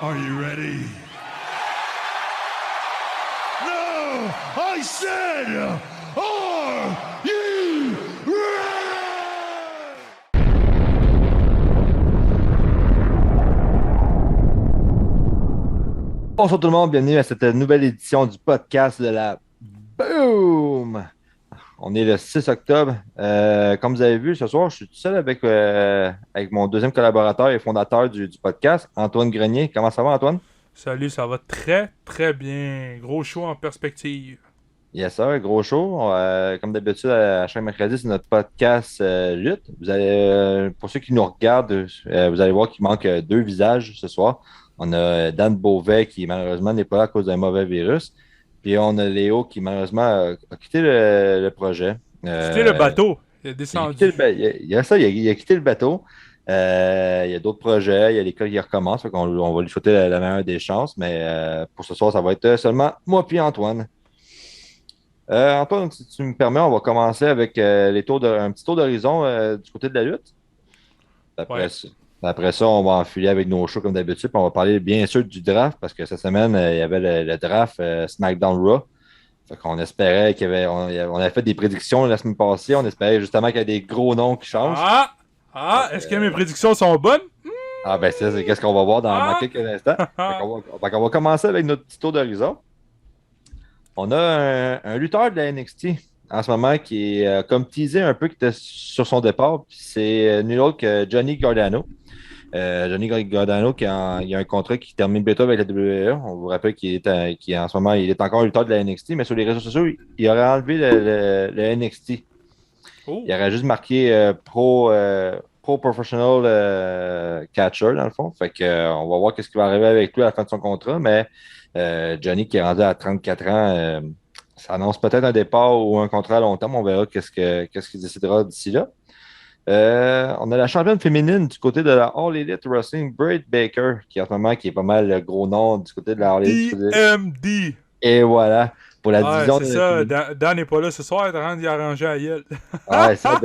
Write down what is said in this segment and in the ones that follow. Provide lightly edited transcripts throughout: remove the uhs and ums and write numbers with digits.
Are you ready? No! I said, are you ready? Bonjour tout le monde, bienvenue à cette nouvelle édition du podcast de la Boom! On est le 6 octobre. Comme vous avez vu, ce soir, je suis tout seul avec mon deuxième collaborateur et fondateur du podcast, Antoine Grenier. Comment ça va, Antoine? Salut, ça va très très bien. Gros show en perspective. Yes, sir, gros show. Comme d'habitude, à chaque mercredi, c'est notre podcast lutte. Pour ceux qui nous regardent, vous allez voir qu'il manque deux visages ce soir. On a Dan Beauvais qui malheureusement n'est pas là à cause d'un mauvais virus. Puis on a Léo qui malheureusement a quitté le projet. C'était le bateau. Il est Il a quitté descendu. il a quitté le bateau. Il y a d'autres projets, il y a l'école qui recommence. On va lui souhaiter la meilleure des chances. Mais pour ce soir, ça va être seulement moi puis Antoine. Antoine, si tu me permets, on va commencer avec un petit tour d'horizon du côté de la lutte. Après, Ouais. ça- après ça, on va enfiler avec nos shows comme d'habitude. Puis on va parler bien sûr du draft parce que cette semaine, il y avait le draft SmackDown Raw. Fait qu'on espérait on avait fait des prédictions la semaine passée. On espérait justement qu'il y ait des gros noms qui changent. Ah! Fait Ah! que, Est-ce que mes prédictions sont bonnes? ah ben ça, c'est qu'est-ce qu'on va voir dans Ah! quelques instants. Fait qu'on va commencer avec notre petit tour d'horizon. On a un lutteur de la NXT en ce moment qui est comme teasé un peu qui était sur son départ. Puis c'est nul autre que Johnny Gargano. Johnny Gargano il a un contrat qui termine bientôt avec la WWE. On vous rappelle en ce moment il est encore lutteur de la NXT, mais sur les réseaux sociaux, il aurait enlevé le NXT. Oh! Il aurait juste marqué Pro Professional Catcher dans le fond. Fait que, on va voir ce qui va arriver avec lui à la fin de son contrat, mais Johnny qui est rendu à 34 ans, ça annonce peut-être un départ ou un contrat à long terme. On verra qu'est-ce qu'il décidera d'ici là. On a la championne féminine du côté de la All Elite Wrestling, Britt Baker, qui en ce moment qui est pas mal le gros nom du côté de la All Elite. DMD! Et voilà, pour la Ouais, division c'est ça. féminine. Dan n'est pas là ce soir, il est en train d'y arranger à gueule. Ouais, ça,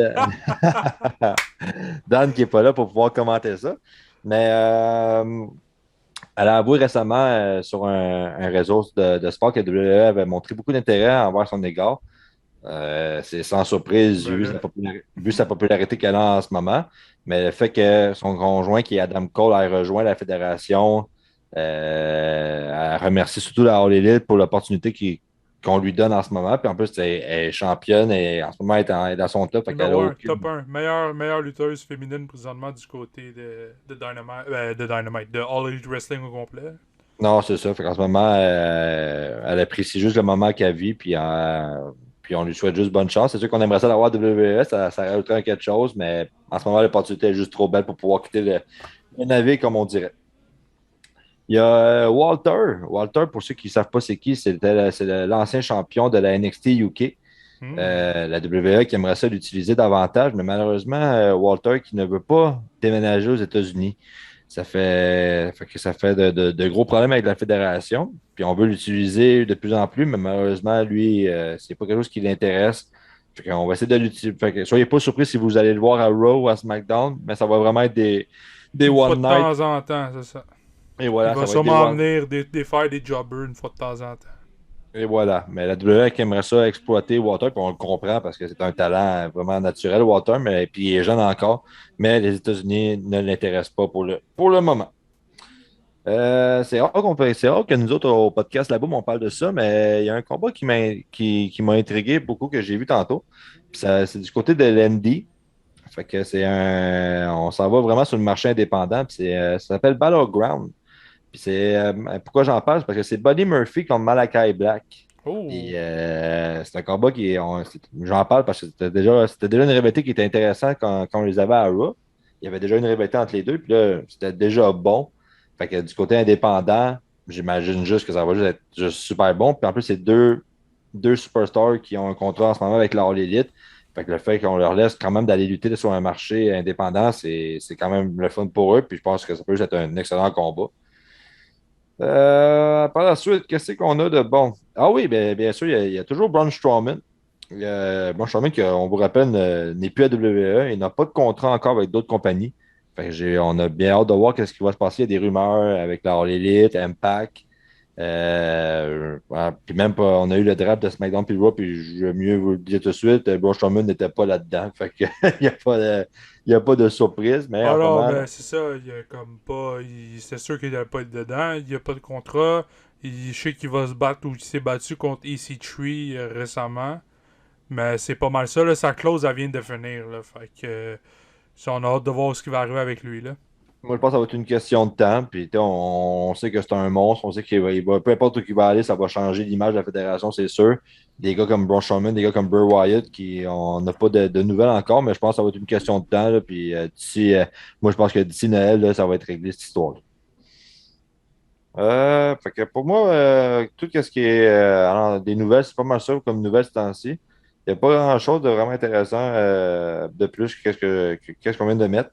Dan qui n'est pas là pour pouvoir commenter ça. Mais elle a avoué récemment sur un réseau de sport que WWE avait montré beaucoup d'intérêt envers son égard. C'est sans surprise, Ben là. vu sa popularité qu'elle a en ce moment. Mais le fait que son conjoint, qui est Adam Cole, a rejoint la fédération, a remercié surtout la All Elite pour l'opportunité qu'on lui donne en ce moment. Puis en plus, elle est championne et en ce moment, elle est dans son top. Fait qu'elle a Numéro 1, aucune. top 1. Meilleure lutteuse féminine présentement du côté de Dynamite. De All Elite Wrestling au complet. Non, c'est ça. Fait qu'en ce moment, elle apprécie juste le moment qu'elle vit, puis on lui souhaite juste bonne chance. C'est sûr qu'on aimerait ça d'avoir WWE, ça rajouterait quelque chose, mais en ce moment, l'opportunité est juste trop belle pour pouvoir quitter le navire, comme on dirait. Il y a Walter. Walter, pour ceux qui ne savent pas c'est qui, l'ancien champion de la NXT UK. Hmm. La WWE qui aimerait ça l'utiliser davantage, mais malheureusement, Walter qui ne veut pas déménager aux États-Unis. Ça fait de gros problèmes avec la fédération. Puis on veut l'utiliser de plus en plus, mais malheureusement, lui, c'est pas quelque chose qui l'intéresse. On va essayer de l'utiliser. Soyez pas surpris si vous allez le voir à Raw ou à SmackDown, mais ça va vraiment être des Une fois One de Night. temps en temps, c'est ça. Et Il voilà, va ça va être des sûrement One. venir faire des jobbers une fois de temps en temps. Et voilà. Mais la WWE qui aimerait ça exploiter Walter, puis on le comprend parce que c'est un talent vraiment naturel, Walter, mais puis il est jeune encore. Mais les États-Unis ne l'intéressent pas pour le moment. C'est rare que nous autres, au podcast là-bas, on parle de ça, mais il y a un combat qui m'a intrigué beaucoup, que j'ai vu tantôt. Puis c'est du côté de l'ND. Fait que on s'en va vraiment sur le marché indépendant. Puis ça s'appelle Battleground. Puis pourquoi j'en parle? C'est parce que c'est Buddy Murphy contre Malakai Black. Puis Oh! c'est un combat j'en parle parce que c'était déjà une rivalité qui était intéressante quand on les avait à Raw. Il y avait déjà une rivalité entre les deux, puis là, c'était déjà bon. Fait que du côté indépendant, j'imagine juste que ça va juste être juste super bon. Puis en plus, c'est deux superstars qui ont un contrat en ce moment avec la All Elite. Fait que le fait qu'on leur laisse quand même d'aller lutter sur un marché indépendant, c'est quand même le fun pour eux. Puis je pense que ça peut juste être un excellent combat. Par la suite, qu'est-ce qu'on a de bon? Ah oui, bien sûr, il y a toujours Braun Strowman. Braun Strowman, qui, on vous rappelle, n'est plus à WWE. Il n'a pas de contrat encore avec d'autres compagnies. Fait que on a bien hâte de voir ce qui va se passer. Il y a des rumeurs avec la All Elite, Impact. Ouais, puis même on a eu le draft de SmackDown puis Raw, puis je vais mieux vous le dire tout de suite, Braun Strowman n'était pas là-dedans. Fait que il y a pas de surprise, mais Ah en ce non, moment, mais c'est ça, il y a comme pas. C'est sûr qu'il n'allait pas être dedans, il n'y a pas de contrat. Je sais qu'il va se battre ou qu'il s'est battu contre EC3 récemment. Mais c'est pas mal ça, là, sa clause, elle vient de finir, là. Fait que. Ça, on a hâte de voir ce qui va arriver avec lui, là. moi je pense que ça va être une question de temps. Puis on sait que c'est un monstre, on sait peu importe où il va aller, ça va changer l'image de la fédération, c'est sûr. Des gars comme Braun Strowman, des gars comme Bray Wyatt, on n'a pas de nouvelles encore, mais je pense que ça va être une question de temps. Là, puis moi je pense que d'ici Noël, là, ça va être réglé cette histoire. Fait que pour moi, tout ce qui est des nouvelles, c'est pas mal ça comme nouvelles ce temps-ci. Il n'y a pas grand-chose de vraiment intéressant de plus que qu'est-ce qu'on vient de mettre.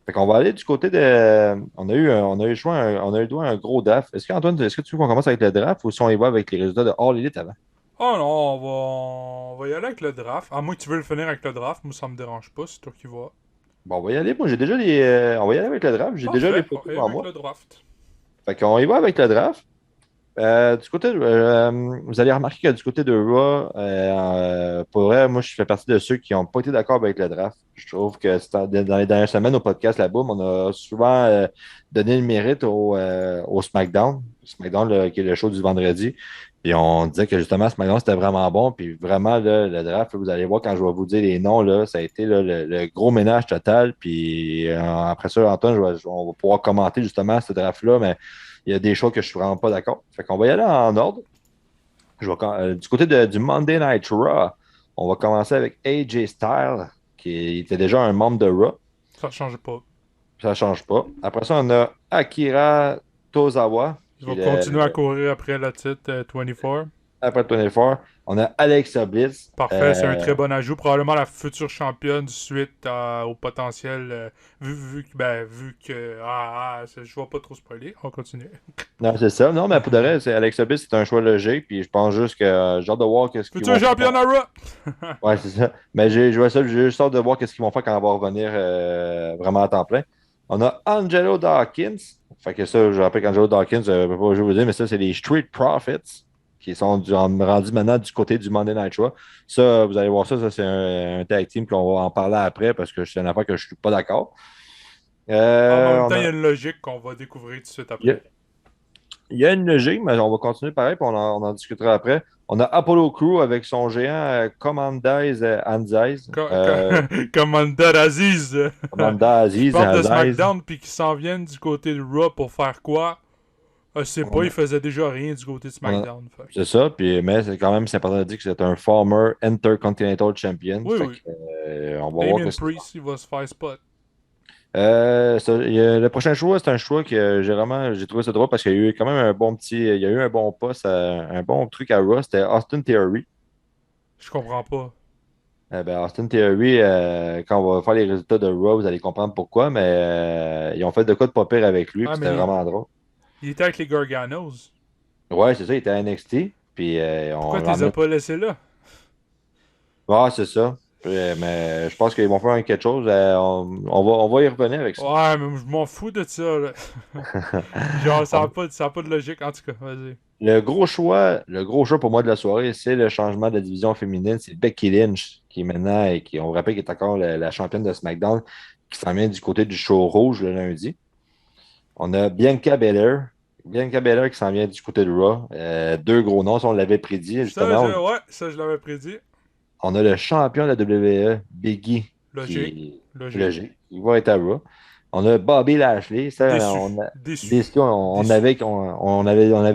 Fait qu'on va aller du côté de. On a eu le choix, on a eu le droit à un gros draft. Est-ce que tu veux qu'on commence avec le draft ou si on y va avec les résultats de All Elite avant? Oh non, on va y aller avec le draft. À moins que tu veux le finir avec le draft, moi ça me dérange pas, c'est toi qui vois. Bon, on va y aller. Moi, j'ai déjà les. On va y aller avec le draft. J'ai déjà les Parfait, on photos va y aller devant avec moi. le draft. Fait qu'on y va avec le draft. Du côté vous allez remarquer que du côté de Raw, pour vrai, moi, je fais partie de ceux qui n'ont pas été d'accord avec le draft. Je trouve que dans les dernières semaines au podcast La Boom, on a souvent donné le mérite au SmackDown. SmackDown, qui est le show du vendredi. Puis on disait que justement, SmackDown, c'était vraiment bon. Puis vraiment, là, le draft, là, vous allez voir quand je vais vous dire les noms, là, ça a été là, le gros ménage total. Puis après ça, Antoine, on va pouvoir commenter justement ce draft-là, mais il y a des choses que je suis vraiment pas d'accord. Fait qu'on va y aller en ordre. Du côté du Monday Night Raw, on va commencer avec AJ Styles, qui était déjà un membre de Raw. Ça change pas. Ça ne change pas. Après ça, on a Akira Tozawa, Je qui est vais continuer à courir après le titre 24. après 24. On a Alexa Bliss. Parfait, c'est un très bon ajout. Probablement la future championne suite au potentiel. Vu que. Je vois pas trop spoiler. On continue. Non, c'est ça. Non, mais pour de vrai, Alexa Bliss, c'est un choix logique. Puis je pense juste que j'ai hâte de voir qu'est-ce qu'ils Futur vont championne à Raw! Ouais, c'est ça. Mais j'ai juste hâte de voir qu'est-ce qu'ils vont faire quand elle va revenir vraiment à temps plein. On a Angelo Dawkins. Fait que ça, je rappelle qu'Angelo Dawkins, je ne vais pas vous dire, mais ça, c'est les Street Profits qui sont rendus maintenant du côté du Monday Night Raw. Ça, vous allez voir ça c'est un tag team qu'on va en parler après parce que c'est une affaire que je ne suis pas d'accord. En même temps, il y a On une logique qu'on va découvrir tout de suite il y a, après. il y a une logique, mais on va continuer pareil, puis on en discutera après. On a Apollo Crew avec son géant Commandize Anzize. Commander Aziz, Commander qui Aziz partent de Anzize. SmackDown puis qui s'en viennent du côté de Raw pour faire quoi? Je sais pas, On- il faisait déjà rien du côté de on- SmackDown. Fait. C'est ça, puis, mais c'est important de dire que c'est un former Intercontinental Champion. Oui, Fait oui. que, on va voir Damien que c'est. Priest, il va se faire spot. Le prochain choix, c'est un choix que j'ai trouvé ça drôle parce qu'il y a eu quand même il y a eu un bon poste, un bon truc à Raw, c'était Austin Theory. Je comprends pas. Austin Theory, quand on va faire les résultats de Raw, vous allez comprendre pourquoi, mais ils ont fait de quoi de pas pire avec lui, Ah, puis c'était mais vraiment drôle. il était avec les Garganos. Ouais, c'est ça, il était à NXT, puis on Pourquoi tu les as l'emmène. pas laissés là? Ouais, c'est ça. Mais je pense qu'ils vont faire quelque chose. On va y revenir avec ça. Ouais, mais je m'en fous de ça, là. Genre, ça a pas de logique. En tout cas, vas-y. Le gros choix pour moi de la soirée, c'est le changement de la division féminine. C'est Becky Lynch qui est maintenant, et qui, on vous rappelle, qui est encore la championne de SmackDown, qui s'en vient du côté du show rouge le lundi. On a Bianca Belair. Bianca Belair qui s'en vient du côté de Raw. Deux gros noms, ça, on l'avait prédit, justement. Ouais, ça, je l'avais prédit. On a le champion de la WWE, Biggie, Logique. qui est Logique. logique. Il va être à Raw. On a Bobby Lashley. Ça, Déçu. on a, Déçu. déçu, on avait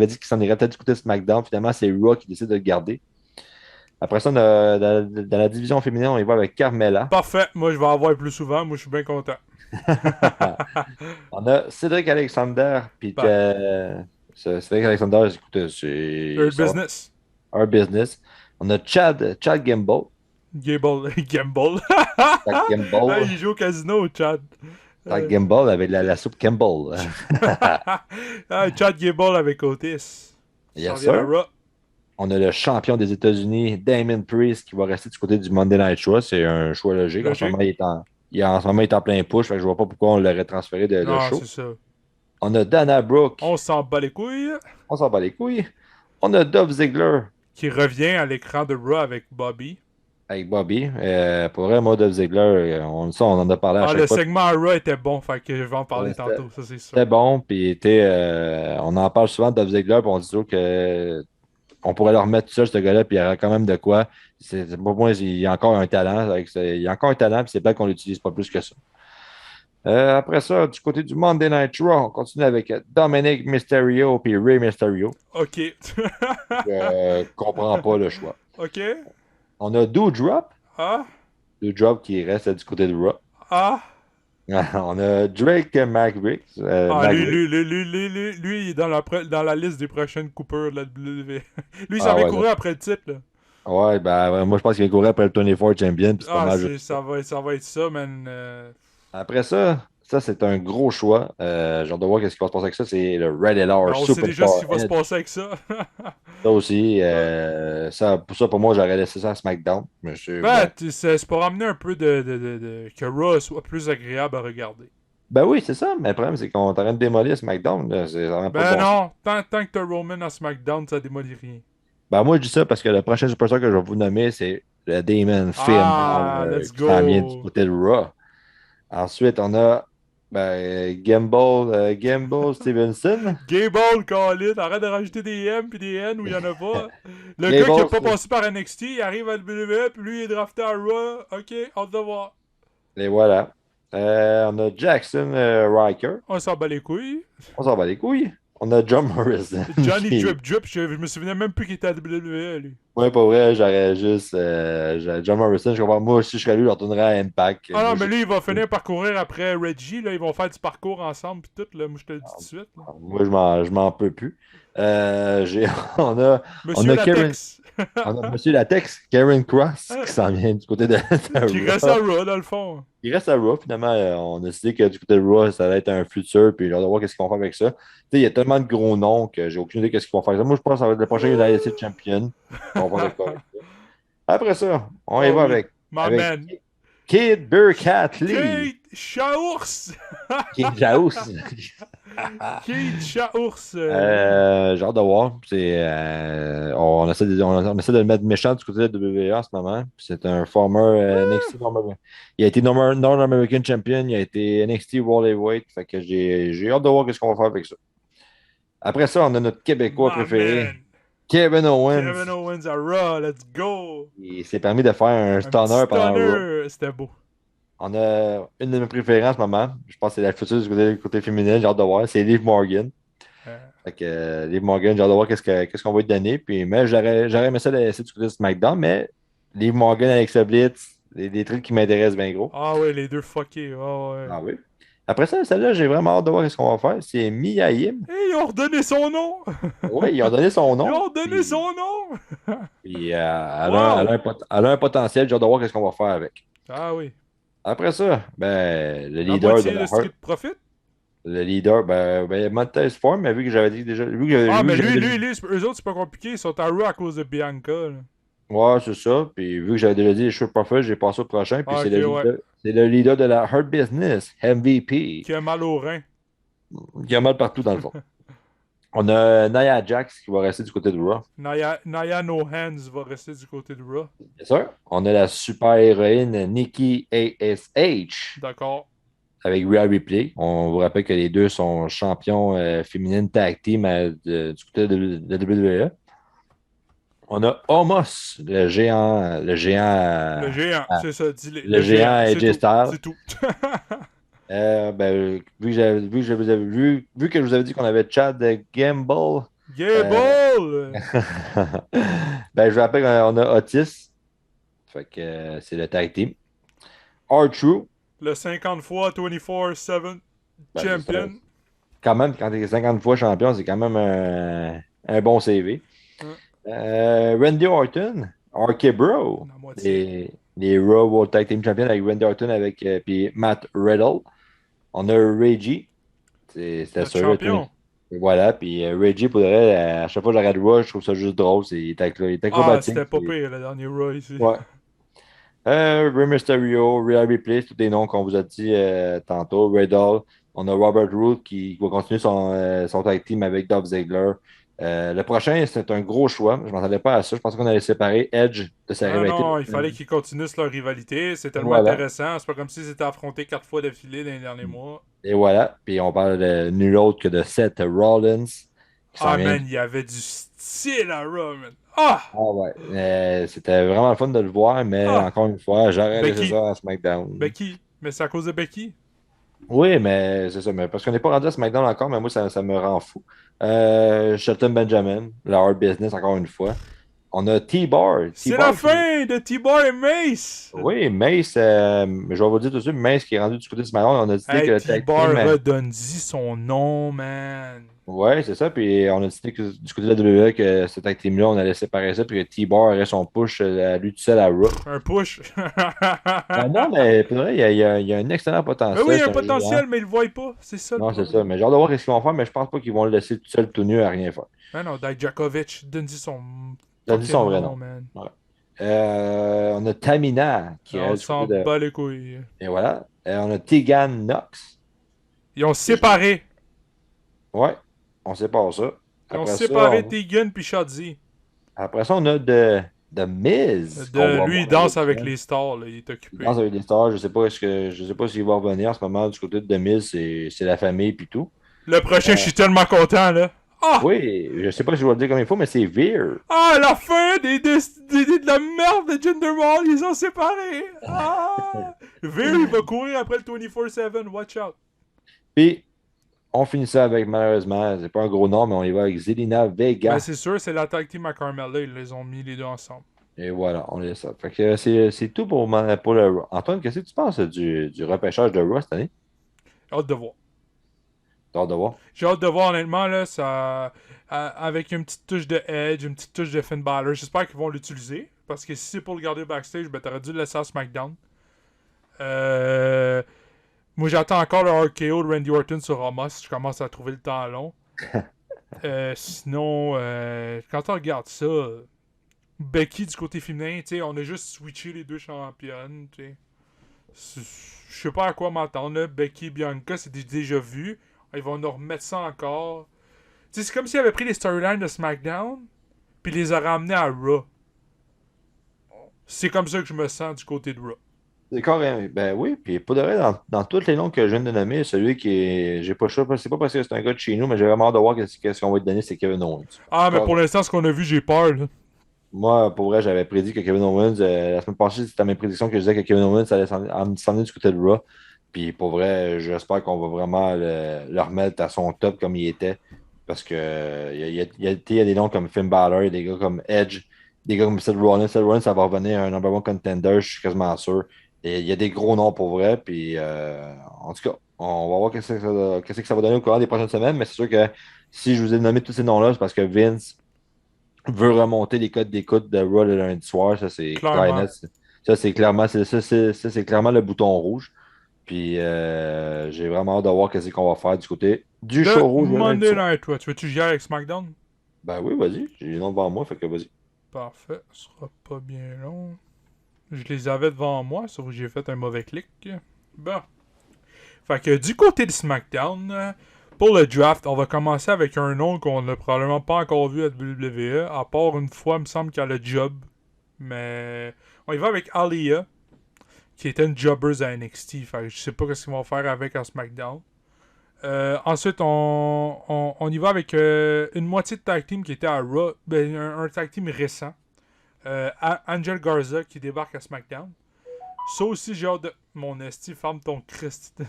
dit qu'il s'en irait peut-être du côté de SmackDown. Finalement, c'est Raw qui décide de le garder. Après ça, dans la division féminine, on y va avec Carmella. Parfait. Moi, je vais en voir plus souvent. Moi, je suis bien content. On a Cédric Alexander. Puis Ben, Cédric Alexander, écoute, c'est Earth Business. Our Business. On a Chad Gimble. Gable. Gamble. Chad Gimble. Il joue au casino, Chad. Chad Gimble avec la soupe Campbell. Chad Gable avec Otis. Yes, Ça vient sir. à Raw. On a le champion des États-Unis, Damon Priest, qui va rester du côté du Monday Night Raw. C'est un choix logique. En ce Logique. moment, En ce moment, il est en plein push, fait que je vois pas pourquoi on l'aurait transféré de Non, show. c'est ça. On a Dana Brooke. On s'en bat les couilles. On s'en bat les couilles. On a Dolph Ziggler Qui revient à l'écran de Raw avec Bobby. avec Bobby. Pour vrai, moi, Dolph Ziggler, on en a parlé à Ah, chaque le fois. segment à Raw était bon, fait que je vais en parler C'était tantôt, ça c'est sûr. c'était bon, puis on en parle souvent de Dolph Ziggler, puis on dit toujours que on pourrait le remettre tout seul, ce gars-là, puis il y aurait quand même de quoi. Pour moi, il y a encore un talent. Il y a encore un talent, puis c'est pas qu'on l'utilise pas plus que ça. Après ça, du côté du Monday Night Raw, on continue avec Dominic Mysterio puis Rey Mysterio. Ok. Je comprends pas le choix. Ok. On a Doudrop. Ah. Doudrop qui reste du côté de Raw. Ah. On a Drake Maverick. Ah, Maverick. lui, il est dans la liste des prochaines coupeurs de la WWE. Lui, il Ah s'en vient ouais, courir après le titre, là. ouais, ben, moi, je pense qu'il va courir après le 24 Champion, puis c'est pas Ah, mal juste. ça va être ça, man. Après ça, c'est un gros choix. J'ai hâte de voir ce qui va se passer avec ça. C'est le Red Ben, LR on sait déjà ce qui va se Edge. passer avec ça. Ça aussi, pour moi, j'aurais laissé ça à SmackDown. Mais Ben, bon. c'est pour amener un peu que Raw soit plus agréable à regarder. Ben oui, c'est ça. Mais le problème, c'est qu'on est en train de démolir SmackDown. Là. C'est vraiment pas Ben bon. non, tant que t'as Roman à SmackDown, ça démolit rien. Ben moi, je dis ça parce que le prochain superstar que je vais vous nommer, c'est le Damon Finn Ah, Balor, let's qui s'en vient du go. côté de Raw. Ensuite, on a Gamble Stevenson. Gable, Colin, arrête de rajouter des M puis des N où il y en a pas. Le gars qui a Gable, pas passé par NXT, il arrive à WWE, puis lui il est drafté à Raw. Ok, hâte de voir. et voilà. On a Jackson Riker. On s'en bat les couilles. On s'en bat les couilles. On a John Morrison. Johnny qui- Drip Drip, je me souvenais même plus qu'il était à WWE, lui. Ouais, pas vrai, j'aurais juste. John Morrison, je comprends. Moi, si je serais lui, je retournerais à Impact. Ah non, Moi, mais lui, il va finir par courir après Reggie, là. Ils vont faire du parcours ensemble, puis tout, là. Moi, je te le dis tout de suite. Là. je m'en peux plus. On a, on Monsieur a Karen, Latex, on a Monsieur Latex, Karen Cross, qui s'en vient du côté de qui de reste à Raw. Raw, dans le fond. Il reste à Raw, finalement. On a décidé que du côté de Raw, ça allait être un futur, puis j'ai hâte de voir qu'est-ce qu'ils vont faire avec ça. Tu sais, il y a tellement de gros noms que j'ai aucune idée qu'est-ce qu'ils vont faire avec ça. Moi, je pense que ça va être le prochain United Champion. On va voir de quoi avec ça. Après ça, on y Oh va oui, my avec man. Kid Burkat Lee. Kate Chaours! Kid Jaous. Kate Chaours! J'ai hâte de voir. On essaie de le mettre méchant du côté de la WWE en ce moment. C'est un former NXT Il a été North American Champion, il a été NXT World Heavyweight. Fait que j'ai hâte de voir ce qu'on va faire avec ça. Après ça, on a notre Québécois My préféré, man. Kevin Owens. Kevin Owens à Raw, let's go! Il s'est permis de faire un Un stunner petit pendant Raw. stunner, c'était beau. On a une de mes préférées en ce moment. Je pense que c'est la future du côté féminin. J'ai hâte de voir. C'est Liv Morgan. Euh, Fait que Liv Morgan, j'ai hâte de voir qu'est-ce qu'on va lui donner. Puis, mais j'aurais aimé ça de laisser du côté de SmackDown. Mais Liv Morgan, Alexa Bliss, des trucs qui m'intéressent bien gros. Ah ouais, les deux fuckés. Ah ouais. Ah oui. Après ça, celle-là, j'ai vraiment hâte de voir ce qu'on va faire. C'est Mia Yim. Hey, ils ont redonné son nom! Oui, ils ont donné son nom. Ils ont donné Puis- son nom! puis, elle a Wow. elle a un potentiel. J'ai hâte de voir ce qu'on va faire avec. Ah oui. Après ça, ben, le La leader de moitié la de Street Hurt. Profit? Le leader, Montez Ford, mais vu que j'avais dit déjà. Ah, mais que j'avais eux autres, c'est pas compliqué. Ils sont à Raw à cause de Bianca. Là. Ouais, c'est ça. Puis vu que j'avais déjà dit les cheveux parfaits, j'ai passé au prochain. Puis Ah, c'est ok, ouais. c'est le leader de la Hurt Business, MVP, Qui a mal au rein. qui a mal partout dans le fond. On a Nia Jax qui va rester du côté de Raw. Naya No Hands va rester du côté de Raw. Bien sûr. On a la super-héroïne Nikki ASH D'accord. avec Rhea Ripley. On vous rappelle que les deux sont champions féminines tag team du côté de WWE. On a Omos, le géant. Le géant, ah, c'est ça. Dis-le. le géant c'est AJ tout, Styles. c'est tout. Vu que je vous avais dit qu'on avait Chad Gamble, Gable! ben, je vous rappelle qu'on a Otis. Fait que c'est le tag team. R-True. Le 50 fois 24/7 Ben, c'est champion. quand même, quand tu es 50 fois champion, c'est quand même un bon CV. Randy Orton, RK Bro. La moitié. Les Raw World Tag Team Champions avec Randy Orton avec puis Matt Riddle. On a Reggie. C'était Le sûr. champion. Et voilà, puis Reggie, pour le vrai, à chaque fois que je regarde Raw, je trouve ça juste drôle. Il était Ah, acrobatique. c'était pas pire, le dernier Raw ici. Ouais. Rey Mysterio, Rhea Ripley, tous des noms qu'on vous a dit tantôt. Riddle. On a Robert Roode qui va continuer son tag team avec Dolph Ziggler. Le prochain, c'est un gros choix. Je ne m'attendais pas à ça. Je pensais qu'on allait séparer Edge de sa Ah rivalité. non, il fallait qu'ils continuent leur rivalité. C'est Et tellement voilà. intéressant. C'est pas comme s'ils s'étaient affrontés 4 fois d'affilée dans les derniers mois. Et voilà. Puis on parle de nul autre que de Seth Rollins qui s'en Ah vient. man, il y avait du style à Raw, man. Ah! Ah ouais. C'était vraiment le fun de le voir, mais Ah! encore une fois, j'aurais laissé Becky. ça à SmackDown. Becky. Mais c'est à cause de Becky. Oui, mais c'est ça. Mais parce qu'on n'est pas rendu à SmackDown encore, mais moi, ça me rend fou. Shelton Benjamin, la Hard Business, encore une fois. On a T-Bar. C'est la T-Bar qui. fin de T-Bar et Mace! Oui, Mace, je vais vous le dire tout de suite, Mace qui est rendu du côté de SmackDown, on a décidé Hey, que le tag team. T-Bar, redonne-y son nom, man. Ouais, c'est ça. Puis on a décidé que du côté de la WWE, que ce tag team-là, on allait séparer ça, puis que T-Bar aurait son push à lui tout seul à Raw. Un push. Ben non, mais pour vrai, il y a un excellent Mais oui, il potentiel. y a un C'est un géant. potentiel, mais ils le voient pas. C'est ça le Non, c'est problème. ça. Mais j'ai hâte de voir ce qu'ils vont faire, mais je pense pas qu'ils vont le laisser tout seul tout nu à rien faire. Ah non, Dijakovic, donne-y son T'as dit son fucking vrai nom, nom. man. Ouais. On a Tamina qui On reste du côté s'en de. bat les couilles. Et voilà. On a Tegan Knox. Ils ont Que j'ai- séparé. Ouais, on sépare ça. Ils ont Après ça, séparé Tegan puis Shotzi. on a de Miz qu'on va Lui, voir il dans danse d'autres avec semaines. les stars, là. Il est Il occupé. danse avec des stars. Je sais pas s'il va revenir en ce moment du côté de Miz. C'est la famille puis tout. Le prochain, je Euh, suis tellement content, là. Ah! oui, je sais pas si je vais le dire comme il faut, mais c'est Veer. Ah, la fin de la merde de Jinder Mahal, ils ont séparé. Ah! Veer, il va courir après le 24/7. Watch out. Puis, on finit ça avec, malheureusement, c'est pas un gros nom, mais on y va avec Zelina Ben, Vega. c'est sûr, c'est la tag team à Carmella. Ils les ont mis les deux ensemble. Et voilà, on laisse ça. Fait que c'est tout pour le Raw. Antoine, qu'est-ce que tu penses du repêchage de Raw cette année? Hâte de voir. T'as hâte de voir? J'ai hâte de voir, honnêtement, là, ça. Avec une petite touche de Edge, une petite touche de Finn Balor. J'espère qu'ils vont l'utiliser. Parce que si c'est pour le garder backstage, ben t'aurais dû le laisser à SmackDown. Moi, j'attends encore le RKO de Randy Orton sur Ramos. Je commence à trouver le temps long. Sinon, quand on regarde ça, Becky du côté féminin, tu sais, on a juste switché les deux championnes, tu sais. Je sais pas à quoi m'attendre, là. Becky et Bianca, c'est déjà vu. Ils vont nous remettre ça encore. Tu sais, c'est comme s'ils avaient pris les storylines de SmackDown, puis les a ramenés à Raw. C'est comme ça que je me sens du côté de Raw. C'est carrément. Ben oui, puis pour de vrai, dans tous les noms que je viens de nommer, celui qui est. J'ai pas le choix, c'est pas parce que c'est un gars de chez nous, mais j'ai vraiment hâte de voir qu'est-ce qu'on va te donner, c'est Kevin Owens. Ah, mais pour Carrément. l'instant, ce qu'on a vu, j'ai peur, là. Moi, pour vrai, j'avais prédit que Kevin Owens, la semaine passée, c'était mes prédictions que je disais que Kevin Owens allait s'en aller du côté de Raw. Puis pour vrai, j'espère qu'on va vraiment le remettre à son top comme il était. Parce que il y a des noms comme Finn Balor, des gars comme Edge, des gars comme Seth Rollins. Seth Rollins, ça va revenir un number one contender, je suis quasiment sûr. Et il y a des gros noms pour vrai. Puis en tout cas, on va voir qu'est-ce que ça va donner au courant des prochaines semaines. Mais c'est sûr que si je vous ai nommé tous ces noms-là, c'est parce que Vince veut remonter les codes d'écoute de Raw le lundi soir. Ça, c'est clair et Clairement. net. Ça, c'est clairement le bouton rouge. Puis j'ai vraiment hâte de voir qu'est-ce qu'on va faire du côté du Le show rouge le lundi Monday soir. Night, toi, tu veux-tu gérer avec SmackDown? Ben oui, vas-y. J'ai les noms devant moi, fait que vas-y. Parfait, ce sera pas bien long. Je les avais devant moi, sauf que j'ai fait un mauvais clic. Bon. Fait que du côté de SmackDown, pour le draft, on va commencer avec un nom qu'on n'a probablement pas encore vu à WWE, à part une fois, il me semble qu'elle a le job. Mais on y va avec Aliyah, qui était une jobber à NXT. Fait que je sais pas ce qu'ils vont faire avec à SmackDown. Ensuite, on y va avec une moitié de tag team qui était à Raw. Ben, un tag team récent. Angel Garza qui débarque à SmackDown. Ça aussi, j'ai hâte de. Mon esti, ferme ton Christ.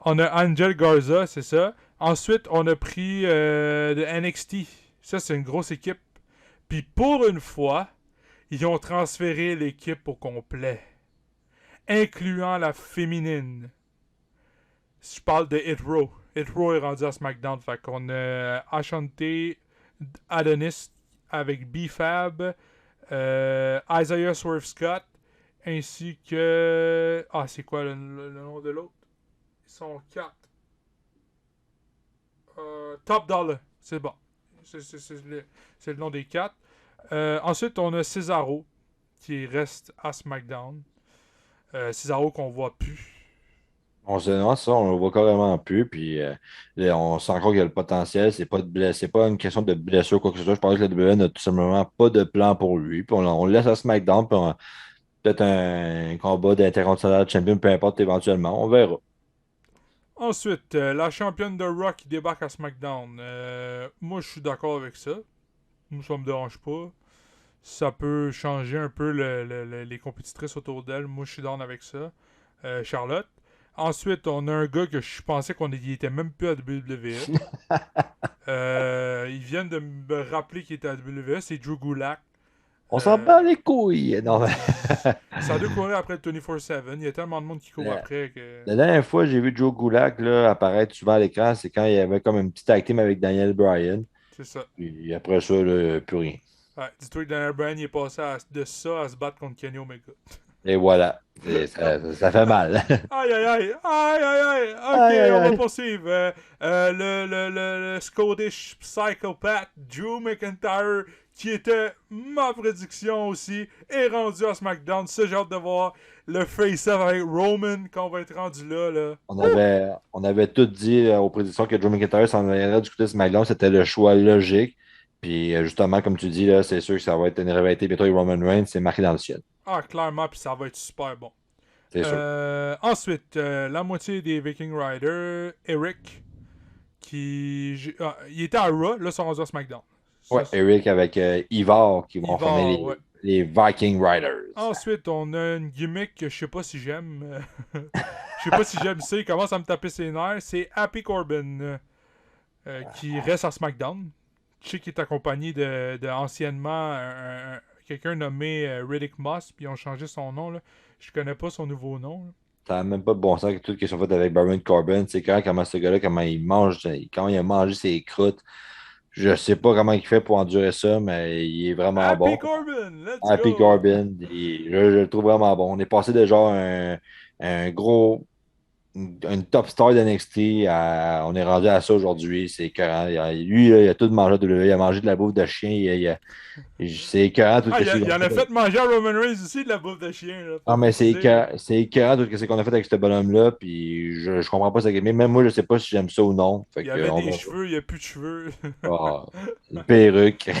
On a Angel Garza, c'est ça. Ensuite, on a pris de NXT. Ça, c'est une grosse équipe. Puis pour une fois, ils ont transféré l'équipe au complet, incluant la féminine. Je parle de Hit Row. Hit Row est rendu à SmackDown. Fait qu'on a Ashanti Adonis avec B-Fab, Isaiah Swerve Scott, ainsi que. Ah, c'est quoi le nom de l'autre? Ils sont 4. Top Dollar. C'est bon. C'est le nom des 4. Ensuite, on a Cesaro, qui reste à SmackDown. Cesaro qu'on voit plus. On sait, non, ça, on le voit carrément plus. Puis là, on sent encore qu'il y a le potentiel. C'est pas une question de blessure ou quoi que ce soit. Je pense que la WWE n'a tout simplement pas de plan pour lui. Puis on le laisse à SmackDown. Puis peut-être un combat d'intercontinental champion, peu importe éventuellement. On verra. Ensuite, la championne de Raw qui débarque à SmackDown. Moi, je suis d'accord avec ça. Moi, ça me dérange pas. Ça peut changer un peu les compétitrices autour d'elle. Moi, je suis down avec ça. Charlotte. Ensuite, on a un gars que je pensais qu'il était même plus à WWE. Ils viennent de me rappeler qu'il était à WWE. C'est Drew Gulak. On s'en bat les couilles. Non, mais... Ça a dû courir après le 24/7. Il y a tellement de monde qui court La- après que... La dernière fois, j'ai vu Joe Gulak là, apparaître souvent à l'écran, c'est quand il y avait comme un petit tag team avec Daniel Bryan. C'est ça. Puis après ça, là, plus rien. Ouais, dis-toi que Daniel Bryan il est passé de ça à se battre contre Kenny Omega. Et voilà. Ça fait mal. Aïe aïe aïe! Aïe aïe aïe! Ok, Aïe, aïe, on va aïe. poursuivre. Le Scottish Psychopath Drew McIntyre, qui était ma prédiction aussi, est rendu à SmackDown. Ça, j'ai hâte de voir le face-off avec Roman quand on va être rendu là. On avait tout dit aux prédictions que Drew McIntyre s'en irait du côté de SmackDown. C'était le choix logique. Puis justement, comme tu dis, là, c'est sûr que ça va être une rivalité bientôt avec Roman Reigns. C'est marqué dans le ciel. Ah, clairement, puis ça va être super bon. C'est sûr. Ensuite, la moitié des Viking Riders, Eric, il était à Raw, là, ils sont rendus à SmackDown. Ouais, Ça, Eric avec Ivar qui vont Ivar, former ouais. les Viking Riders. Ensuite, on a une gimmick que je sais pas si j'aime. Je sais pas si j'aime ça, il commence à me taper ses nerfs. C'est Happy Corbin qui reste à SmackDown. Je sais qu'il est accompagné de anciennement quelqu'un nommé Riddick Moss, puis ils ont changé son nom. Là. Je connais pas son nouveau nom. Là. Ça n'a même pas de bon sens que tout ce qu'ils sont fait avec Baron Corbin. C'est quand comment ce gars-là, comment il mange, quand il a mangé ses croûtes. Je sais pas comment il fait pour endurer ça, mais il est vraiment Happy bon. Corbin, let's Happy go! Corbin, je le trouve vraiment bon. On est passé de genre un gros, une top star d'NXT on est rendu à ça aujourd'hui. C'est écœurant. Lui, là, il a tout mangé de WWE. Il a mangé de la bouffe de chien. C'est écœurant tout Ah, ce il en a fait manger à Roman Reigns aussi de la bouffe de chien. Là, Ah, faut mais préciser. c'est écœurant tout ce qu'on a fait avec ce bonhomme-là. Puis je comprends pas ça. Mais même moi, je sais pas si j'aime ça ou non. Fait Il y que, avait on des va cheveux, il n'y a plus de cheveux. Ah, une perruque.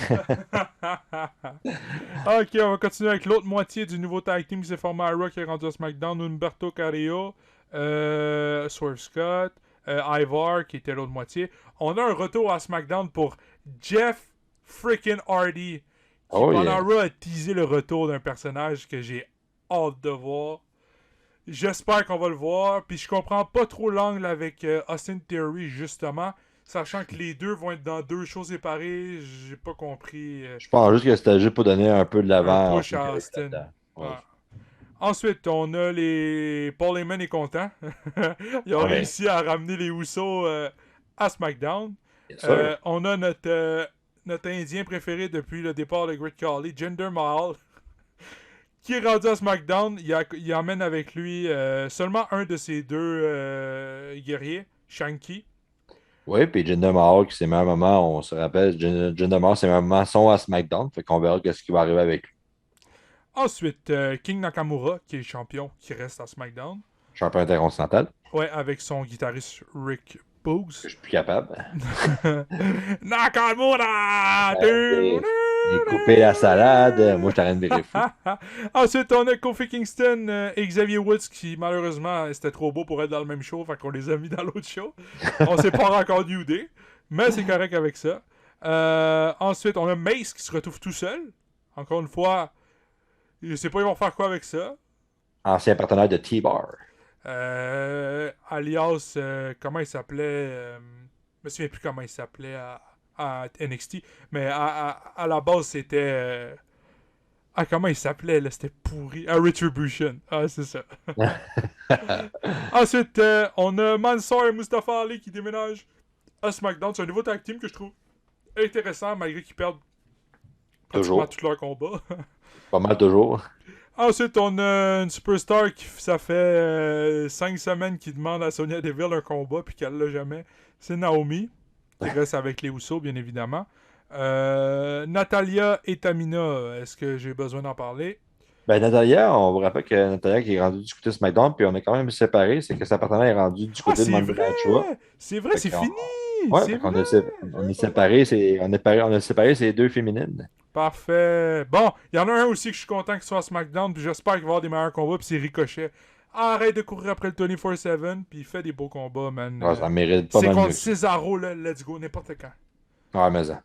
Ok, on va continuer avec l'autre moitié du nouveau tag team qui s'est formé à Raw qui est rendu à SmackDown. Humberto Carrillo, Swerve Scott, Ivar qui était l'autre moitié. On a un retour à SmackDown pour Jeff freaking Hardy qui Oh, pendant yeah. Raw a teasé le retour d'un personnage que j'ai hâte de voir. J'espère qu'on va le voir. Puis je comprends pas trop l'angle avec Austin Theory justement. Sachant que les deux vont être dans deux shows séparées, j'ai pas compris. Je pense juste que c'était juste pour donner un peu de Un l'avant. push à Austin. là-dedans. Ouais. Ouais. Ensuite, on a les... Paul Heyman est content. Ils ont Ouais. réussi à ramener les Usos à SmackDown. Bien sûr. On a notre Indien préféré depuis le départ de Great Khali, Jinder Mahal, qui est rendu à SmackDown. Il emmène avec lui seulement un de ses deux guerriers, Shanky. Oui, puis Jinder Mahal, qui ses meilleurs moments, on se rappelle, Jinder Mahal, ses meilleurs moments sont à SmackDown. Fait qu'on verra ce qui va arriver avec lui. Ensuite, King Nakamura, qui est champion, qui reste à SmackDown. Champion intercontinental. Ouais, avec son guitariste Rick Boogs. Je suis plus capable. Nakamura! Et couper la salade. Moi, je t'arrête de virer fou. Ensuite, on a Kofi Kingston et Xavier Woods qui, malheureusement, c'était trop beau pour être dans le même show, fait qu'on les a mis dans l'autre show. On s'est pas encore New Day, mais c'est correct avec ça. Ensuite, on a Mace qui se retrouve tout seul. Encore une fois, je sais pas ils vont faire quoi avec ça. Ancien partenaire de T-Bar. Alias, comment il s'appelait je me souviens plus comment il s'appelait à NXT, mais à la base c'était comment il s'appelait là, c'était pourri, à Retribution. Ah, c'est ça. Ensuite, on a Mansoor et Mustafa Ali qui déménagent à SmackDown. C'est un nouveau tag team que je trouve intéressant malgré qu'ils perdent pratiquement Toujours. tout leur combat. Pas mal toujours. Ensuite, on a une superstar qui, ça fait 5 semaines qu'il demande à Sonya Deville un combat puis qu'elle l'a jamais. C'est Naomi, qui reste avec les Usos, bien évidemment. Natalia et Tamina, est-ce que j'ai besoin d'en parler? Ben, Natalia, on vous rappelle que Natalia qui est rendue du côté de SmackDown, puis on est quand même séparés, c'est que sa partenaire est rendue du Ah, côté de c'est Monday vrai! Night Raw. C'est vrai, Fait c'est qu'on- fini! ouais, C'est fait qu'on vrai! a, on est séparés, on a séparé ces deux féminines. Parfait. Bon, il y en a un aussi que je suis content qu'il soit à SmackDown, puis j'espère qu'il va y avoir des meilleurs combats, puis c'est Ricochet. Arrête de courir après le 24/7, puis il fait des beaux combats, man. Ouais, ça mérite pas C'est mal contre mieux que ça. Cesaro, là, let's go, n'importe quand. Ouais, mais ça.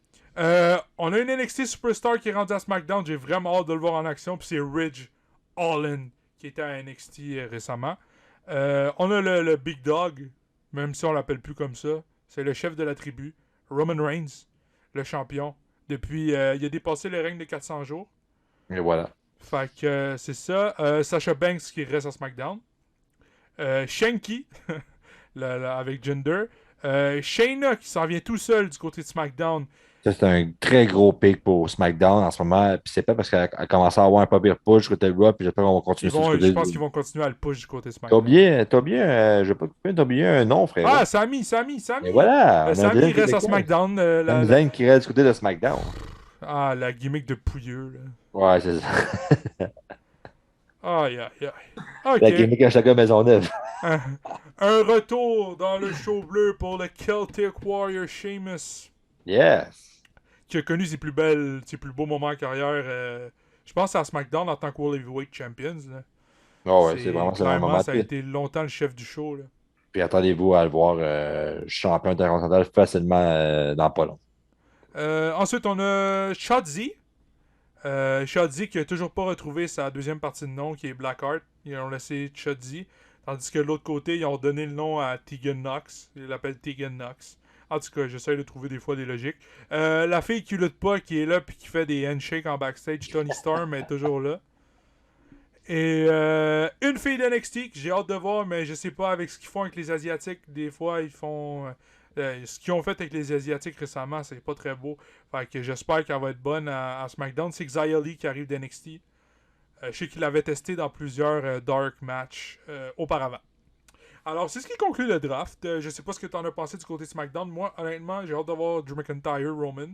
On a une NXT Superstar qui est rendue à SmackDown, j'ai vraiment hâte de le voir en action, puis c'est Ridge Holland, qui était à NXT récemment. On a le Big Dog, même si on l'appelle plus comme ça. C'est le chef de la tribu, Roman Reigns, le champion. Depuis, il a dépassé le règne de 400 jours. Et voilà. Fait que c'est ça. Sasha Banks qui reste à SmackDown. Shanky, avec Jinder. Shayna qui s'en vient tout seul du côté de SmackDown. Ça, c'est un très gros pic pour SmackDown en ce moment. Puis c'est pas parce qu'elle a commencé à avoir un pas pire push du côté de Raw, puis j'espère qu'on va continuer ça du côté Je de. pense qu'ils vont continuer à le push du côté de T'as SmackDown. oublié, je vais pas te couper, t'as oublié un nom, Ah, frérot. Sami! Et voilà, on a Sami Dylan qui reste était à quoi? SmackDown. Sami Zayn qui reste du côté de SmackDown. La gimmick de pouilleux, là. Ouais, c'est ça. Aïe, aïe, aïe. La Ok. gimmick à chaque Maisonneuve. un, un retour dans le show bleu pour le Celtic Warrior Sheamus, Yes. qui a connu ses plus beaux moments en carrière. Je pense à SmackDown en tant que World Heavyweight Champions. Là. Oh, ouais, c'est vraiment ça le Clairement, moment. ça a été longtemps le chef du show. Là. Puis attendez-vous à le voir champion intercontinental facilement dans pas long. Ensuite, on a Shotzi. Shotzi qui a toujours pas retrouvé sa deuxième partie de nom, qui est Blackheart. Ils ont laissé Shotzi. Tandis que de l'autre côté, ils ont donné le nom à Tegan Knox. Ils l'appellent Tegan Knox. En tout cas, j'essaie de trouver des fois des logiques. La fille qui lutte pas, qui est là puis qui fait des handshakes en backstage, Tony Storm, est toujours là. Et une fille d'NXT que j'ai hâte de voir, mais je sais pas avec ce qu'ils font avec les Asiatiques. Des fois, ils font. Ce qu'ils ont fait avec les Asiatiques récemment, c'est pas très beau. Fait que j'espère qu'elle va être bonne à SmackDown. C'est Xia Li qui arrive d'NXT. Je sais qu'il l'avait testé dans plusieurs dark matchs auparavant. Alors, c'est ce qui conclut le draft. Je sais pas ce que tu en as pensé du côté de SmackDown. Moi, honnêtement, j'ai hâte de voir Drew McIntyre, Roman.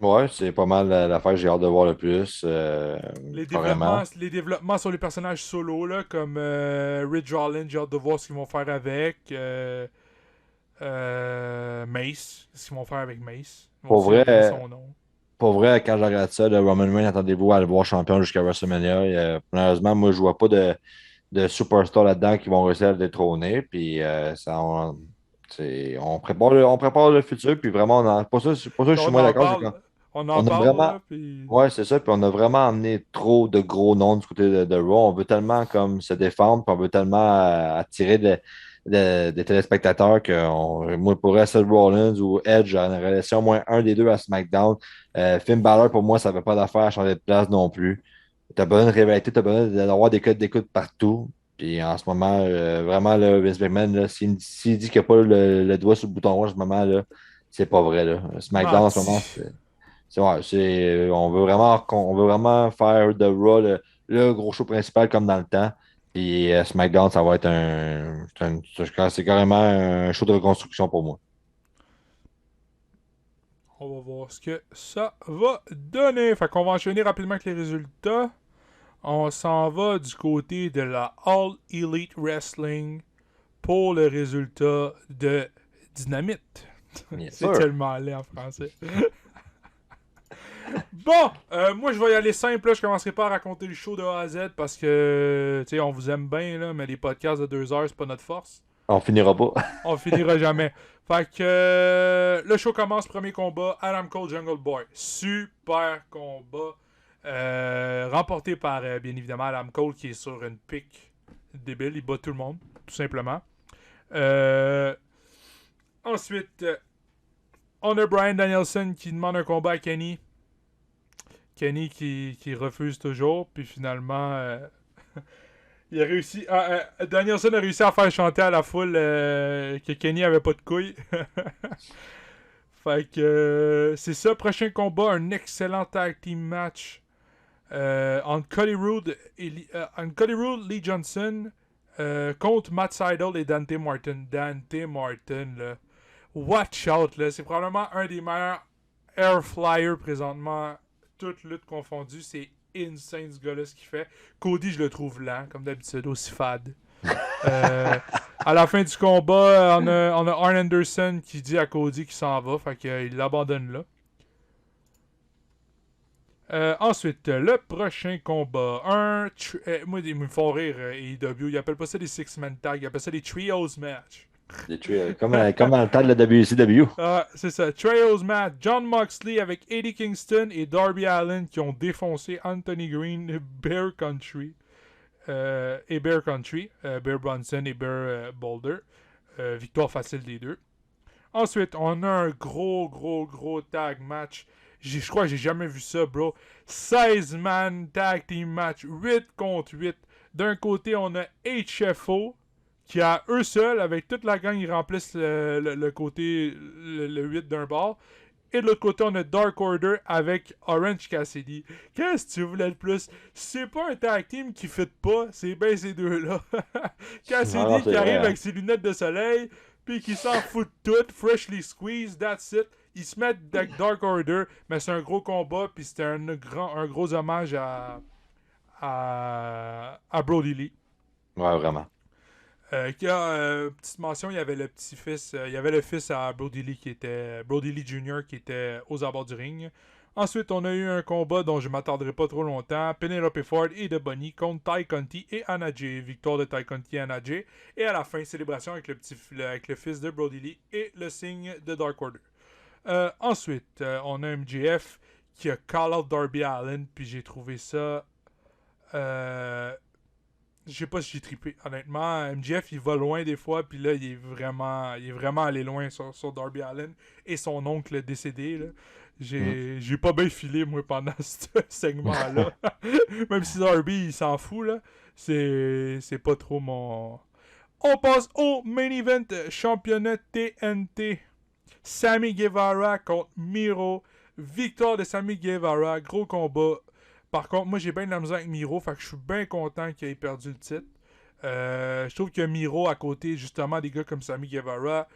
Ouais, c'est pas mal l'affaire que j'ai hâte de voir le plus. Vraiment. Les développements sur les personnages solo, là, comme Ridge Holland, j'ai hâte de voir ce qu'ils vont faire avec. Mace. Ce qu'ils vont faire avec Mace. Ils vont Pour vrai, tirer son nom. Pour vrai, quand je regarde ça, le Roman Reigns, attendez-vous à le voir champion jusqu'à WrestleMania. Malheureusement, moi, je vois pas de superstar là-dedans qui vont réussir à le détrôner. Puis on prépare le futur. Puis vraiment, pour ça que je suis moins d'accord. C'est On en qu'on a parle, vraiment. là, puis... Ouais, c'est ça. Puis on a vraiment emmené trop de gros noms du côté de Raw. On veut tellement comme se défendre, puis on veut tellement attirer des téléspectateurs que moi, pour Seth Rollins ou Edge, j'en aurais laissé au moins un des deux à SmackDown. Finn Balor, pour moi, ça ne veut pas d'affaire à changer de place non plus. Tu as besoin de rivalité, tu as besoin d'avoir des codes d'écoute partout. Puis en ce moment, vraiment, là, Vince McMahon, là, s'il dit qu'il n'y a pas le doigt sur le bouton rouge en ce moment, là, c'est pas vrai. Là. SmackDown en ce moment, on veut vraiment faire de Raw le gros show principal comme dans le temps. Puis SmackDown, ça va être c'est carrément un show de reconstruction pour moi. On va voir ce que ça va donner. Fait qu'on va enchaîner rapidement avec les résultats. On s'en va du côté de la All Elite Wrestling pour le résultat de Dynamite. C'est tellement laid en français. Bon, moi je vais y aller simple. Là. Je commencerai pas à raconter le show de A à Z parce que, tu sais, on vous aime bien, là, mais les podcasts de 2 heures, c'est pas notre force. On finira pas. On finira jamais. Fait que le show commence, premier combat, Adam Cole Jungle Boy. Super combat. Remporté par, bien évidemment, Adam Cole qui est sur une pique débile. Il bat tout le monde, tout simplement. Ensuite, on a Bryan Danielson qui demande un combat à Kenny. Kenny qui refuse toujours. Puis finalement, il a réussi. Danielson a réussi à faire chanter à la foule que Kenny avait pas de couilles. Fait que c'est ça. Prochain combat, un excellent tag team match entre Cody Rhodes Lee Johnson contre Matt Sydal et Dante Martin. Dante Martin, là. Watch out, là. C'est probablement un des meilleurs air flyers présentement. Toute lutte confondue. C'est insane ce gars-là, ce qu'il fait. Cody, je le trouve lent, comme d'habitude, aussi fade. À la fin du combat, on a Arn Anderson qui dit à Cody qu'il s'en va, fait qu'il l'abandonne là. Ensuite, le prochain combat. Moi, ils me font rire, AEW. Ils appellent pas ça des six-man tag, ils appellent ça des trios match. Comme dans le temps de la WCW. Ah, c'est ça. Trios match. John Moxley avec Eddie Kingston et Darby Allin qui ont défoncé Anthony Green, Bear Country. Bear Country. Bear Bronson et Bear Boulder. Victoire facile des deux. Ensuite, on a un gros tag match. Je crois que j'ai jamais vu ça, bro. 16-man tag team match. 8 contre 8. D'un côté, on a HFO qui, à eux seuls, avec toute la gang, ils remplissent le côté, le 8 d'un bord. Et de l'autre côté, on a Dark Order avec Orange Cassidy. Qu'est-ce que tu voulais le plus? C'est pas un tag team qui fit pas, c'est bien ces deux-là. Cassidy qui arrive avec ses lunettes de soleil, puis qui s'en fout de tout, freshly squeezed, that's it. Ils se mettent avec Dark Order, mais c'est un gros combat, puis c'était un gros hommage à Brody Lee. Ouais, vraiment. Petite mention, il y avait le petit-fils, il y avait le fils à Brody Lee Brody Lee Jr. qui était aux abords du ring. Ensuite, on a eu un combat dont je ne m'attendrai pas trop longtemps. Penelope Ford et The Bunny contre Ty Conti et Anna Jay. Victoire de Ty Conti et Anna Jay. Et à la fin, célébration avec le fils de Brody Lee et le signe de Dark Order. Ensuite, on a MJF qui a call out Darby Allin, puis j'ai trouvé ça... Je sais pas si j'ai trippé. Honnêtement, MJF, il va loin des fois, puis là, il est vraiment allé loin sur Darby Allin et son oncle décédé, là. J'ai pas bien filé, moi, pendant ce segment-là. Même si Darby, il s'en fout, là. C'est pas trop mon... On passe au main event championnat TNT. Sammy Guevara contre Miro. Victoire de Sammy Guevara. Gros combat. Par contre, moi, j'ai bien de la misère avec Miro, fait que je suis bien content qu'il ait perdu le titre. Je trouve que Miro, à côté, justement, des gars comme Sammy Guevara,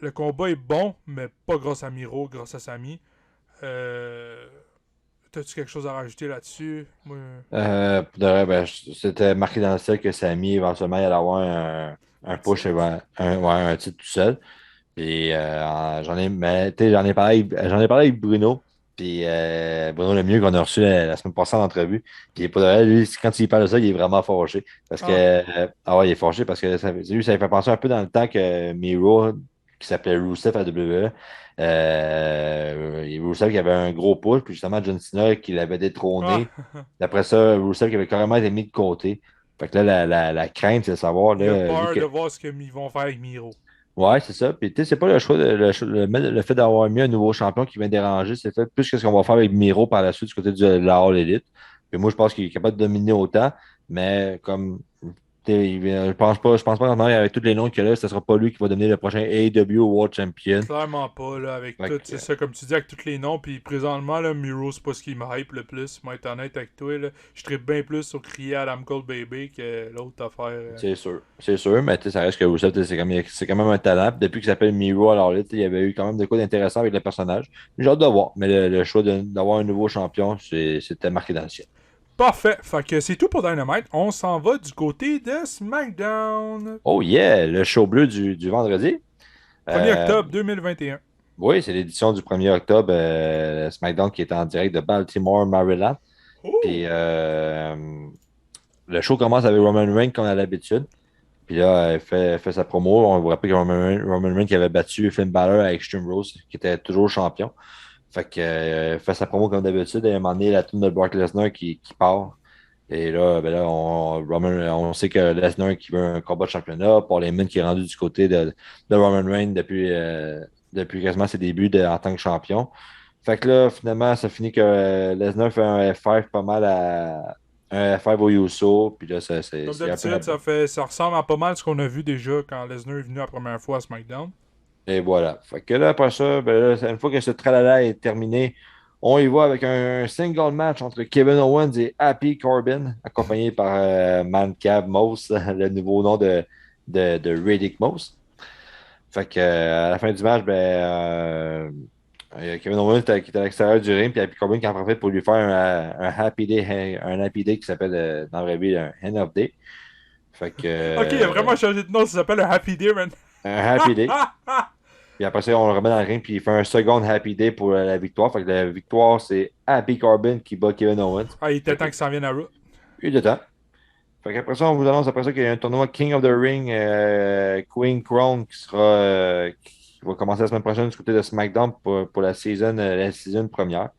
le combat est bon, mais pas grâce à Miro, grâce à Sammy. T'as-tu quelque chose à rajouter là-dessus? Moi... C'était marqué dans le ciel que Sammy, éventuellement, il allait avoir un push, un titre tout seul. Puis j'en ai parlé avec Bruno. Puis Bruno Lemieux qu'on a reçu la semaine passée en entrevue. Puis pour lui, quand il parle de ça, il est vraiment fâché. Parce que il est fâché parce que lui, ça lui fait penser un peu dans le temps que Miro, qui s'appelait Rusev à WWE, Rusev qui avait un gros push, puis justement John Cena qui l'avait détrôné. Après ça, Rusev qui avait carrément été mis de côté. Fait que là, la crainte, c'est de savoir. Il a peur de voir ce qu'ils vont faire avec Miro. Ouais, c'est ça. Puis, tu sais, c'est pas le choix, le fait d'avoir mis un nouveau champion qui vient déranger, c'est fait plus que ce qu'on va faire avec Miro par la suite du côté de la All Elite. Puis moi, je pense qu'il est capable de dominer autant, mais comme, je pense pas avec tous les noms qu'il a là, ce sera pas lui qui va devenir le prochain AEW World Champion. Clairement pas, là, avec tout, c'est ça, comme tu dis, avec tous les noms. Puis présentement, là, Miro, c'est pas ce qui me hype le plus. Moi, être honnête avec toi, là, je tripe bien plus sur crier Adam Cole Baby que l'autre affaire. C'est sûr, mais ça reste que Rusev, c'est quand même un talent. Puis depuis qu'il s'appelle Miro, alors là, il y avait eu quand même des coups d'intéressant avec le personnage. J'ai hâte de voir, mais le choix d'avoir un nouveau champion, c'était marqué dans le ciel. Parfait. Fait que c'est tout pour Dynamite. On s'en va du côté de SmackDown. Oh yeah, le show bleu du vendredi. 1er octobre 2021. Oui, c'est l'édition du 1er octobre, SmackDown qui est en direct de Baltimore, Maryland. Puis le show commence avec Roman Reigns comme à l'habitude. Puis là, il fait sa promo. On vous rappelle que Roman Reigns qui avait battu Finn Balor à Extreme Rules, qui était toujours champion. Fait que fait sa promo comme d'habitude. Et à un moment donné, la tourne de Brock Lesnar qui part. Et là, on sait que Lesnar qui veut un combat de championnat. Paul Heyman qui est rendu du côté de Roman Reigns depuis quasiment ses débuts en tant que champion. Fait que là, finalement, ça finit que Lesnar fait un F5 pas mal un F5 au Uso. Puis là, c'est comme d'habitude, ça ressemble à pas mal ce qu'on a vu déjà quand Lesnar est venu la première fois à SmackDown. Et voilà. Fait que là, après ça, une fois que ce tralala est terminé, on y va avec un single match entre Kevin Owens et Happy Corbin, accompagné par Mancab Moss, le nouveau nom de Riddick Moss. Fait que à la fin du match, Il y a Kevin Owens qui est à l'extérieur du ring, puis il y a Happy Corbin qui en profite pour lui faire un Happy Day qui s'appelle dans la vraie vie un End of Day. Fait que. Ok, il a vraiment changé de nom, ça s'appelle un Happy Day, man. Un Happy Day. Puis après ça, on le remet dans le ring, puis il fait un second Happy Day pour la victoire. Fait que la victoire, c'est Happy Corbin qui bat Kevin Owens. Ah, il était temps qu'il s'en vienne à Raw. Eu de temps. Fait qu'après ça, on vous annonce après ça qu'il y a un tournoi King of the Ring, Queen Crown qui va commencer la semaine prochaine du côté de SmackDown pour la season première.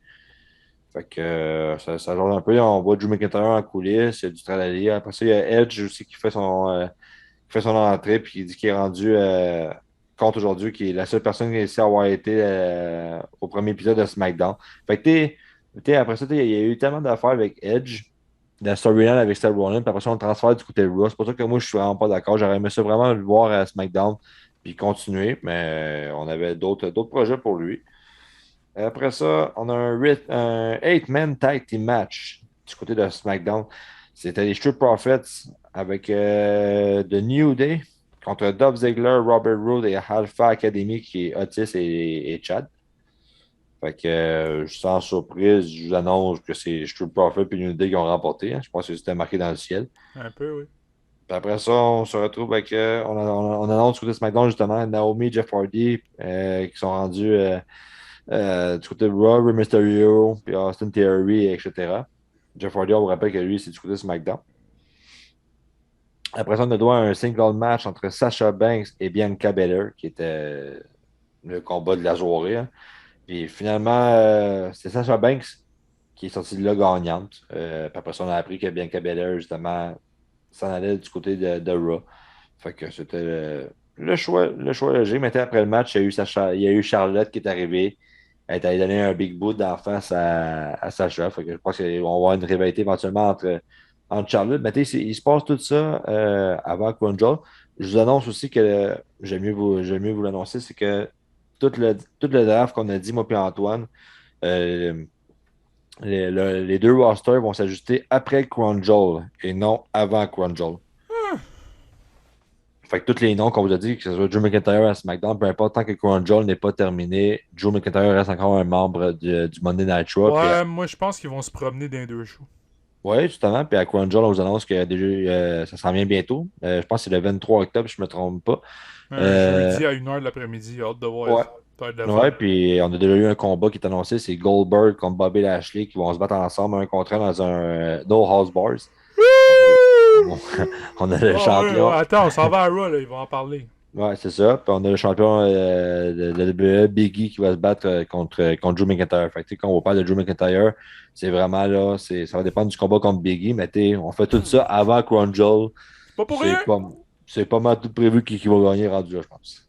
Fait que ça change un peu. On voit Drew McIntyre en coulisses, il y a du tralali. Après ça, il y a Edge aussi qui fait son entrée puis qui dit qu'il est rendu compte aujourd'hui, qui est la seule personne qui a réussi à avoir été au premier épisode de SmackDown. Fait que après ça, il y a eu tellement d'affaires avec Edge, de la storyline avec Seth Rollins, puis après ça, on le transfère du côté de Raw. C'est pour ça que moi, je suis vraiment pas d'accord. J'aurais aimé ça vraiment le voir à SmackDown puis continuer, mais on avait d'autres projets pour lui. Après ça, on a un 8-man tag team match du côté de SmackDown. C'était les Street Profits avec The New Day contre Dolph Ziggler, Robert Roode et Alpha Academy qui est Otis et Chad. Fait que sans surprise, je vous annonce que c'est Street Profits et New Day qui ont remporté. Hein. Je pense que c'était marqué dans le ciel. Un peu, oui. Puis après ça, on se retrouve avec. On annonce du côté de SmackDown justement Naomi, Jeff Hardy qui sont rendus. Du côté de Raw, Rey Mysterio, puis Austin Theory, etc. Jeff Hardy, on vous rappelle que lui, c'est du côté de SmackDown. Après ça, on a droit à un single match entre Sasha Banks et Bianca Belair, qui était le combat de la soirée. Hein. Puis finalement, c'est Sasha Banks qui est sortie de là gagnante. Puis après ça, on a appris que Bianca Belair, justement, s'en allait du côté de Raw. Fait que c'était le choix logique. Mais après le match, il y a eu Charlotte qui est arrivée. Elle est allée donner un big boot d'en face à Sacha. Fait que je pense qu'on va avoir une rivalité éventuellement entre Charlotte. Mais il se passe tout ça avant Crown Jewel. Je vous annonce aussi que j'aime mieux vous l'annoncer, c'est que tout le draft qu'on a dit, moi et Antoine, euh, les deux rosters vont s'ajuster après Crown Jewel et non avant Crown Jewel. Fait que tous les noms qu'on vous a dit, que ce soit Drew McIntyre à SmackDown, peu importe, tant que Crown Jewel n'est pas terminé, Drew McIntyre reste encore un membre du Monday Night Raw. Ouais, moi je pense qu'ils vont se promener dans les deux shows. Oui, justement. Puis à Crown Jewel, on vous annonce que déjà, ça s'en vient bientôt. Je pense que c'est le 23 octobre, si je ne me trompe pas. Un jeudi à 1h de l'après-midi, hâte de voir Ouais. ça. Ça va être de Ouais, fun. puis on a déjà eu un combat qui est annoncé, c'est Goldberg contre Bobby Lashley qui vont se battre ensemble un contre un dans un No House Bars. On a le Ouais, champion. ouais, attends, on s'en va à Raw, là, ils vont en parler. Ouais, c'est ça. Puis on a le champion de la WWE, Big E, qui va se battre contre Drew McIntyre. Fait que, quand on parle de Drew McIntyre, c'est vraiment là, ça va dépendre du combat contre Big E, mais on fait tout ça avant Crown Jewel. C'est pas pour C'est rien! pas, c'est pas mal tout prévu qui va gagner rendu là, je pense.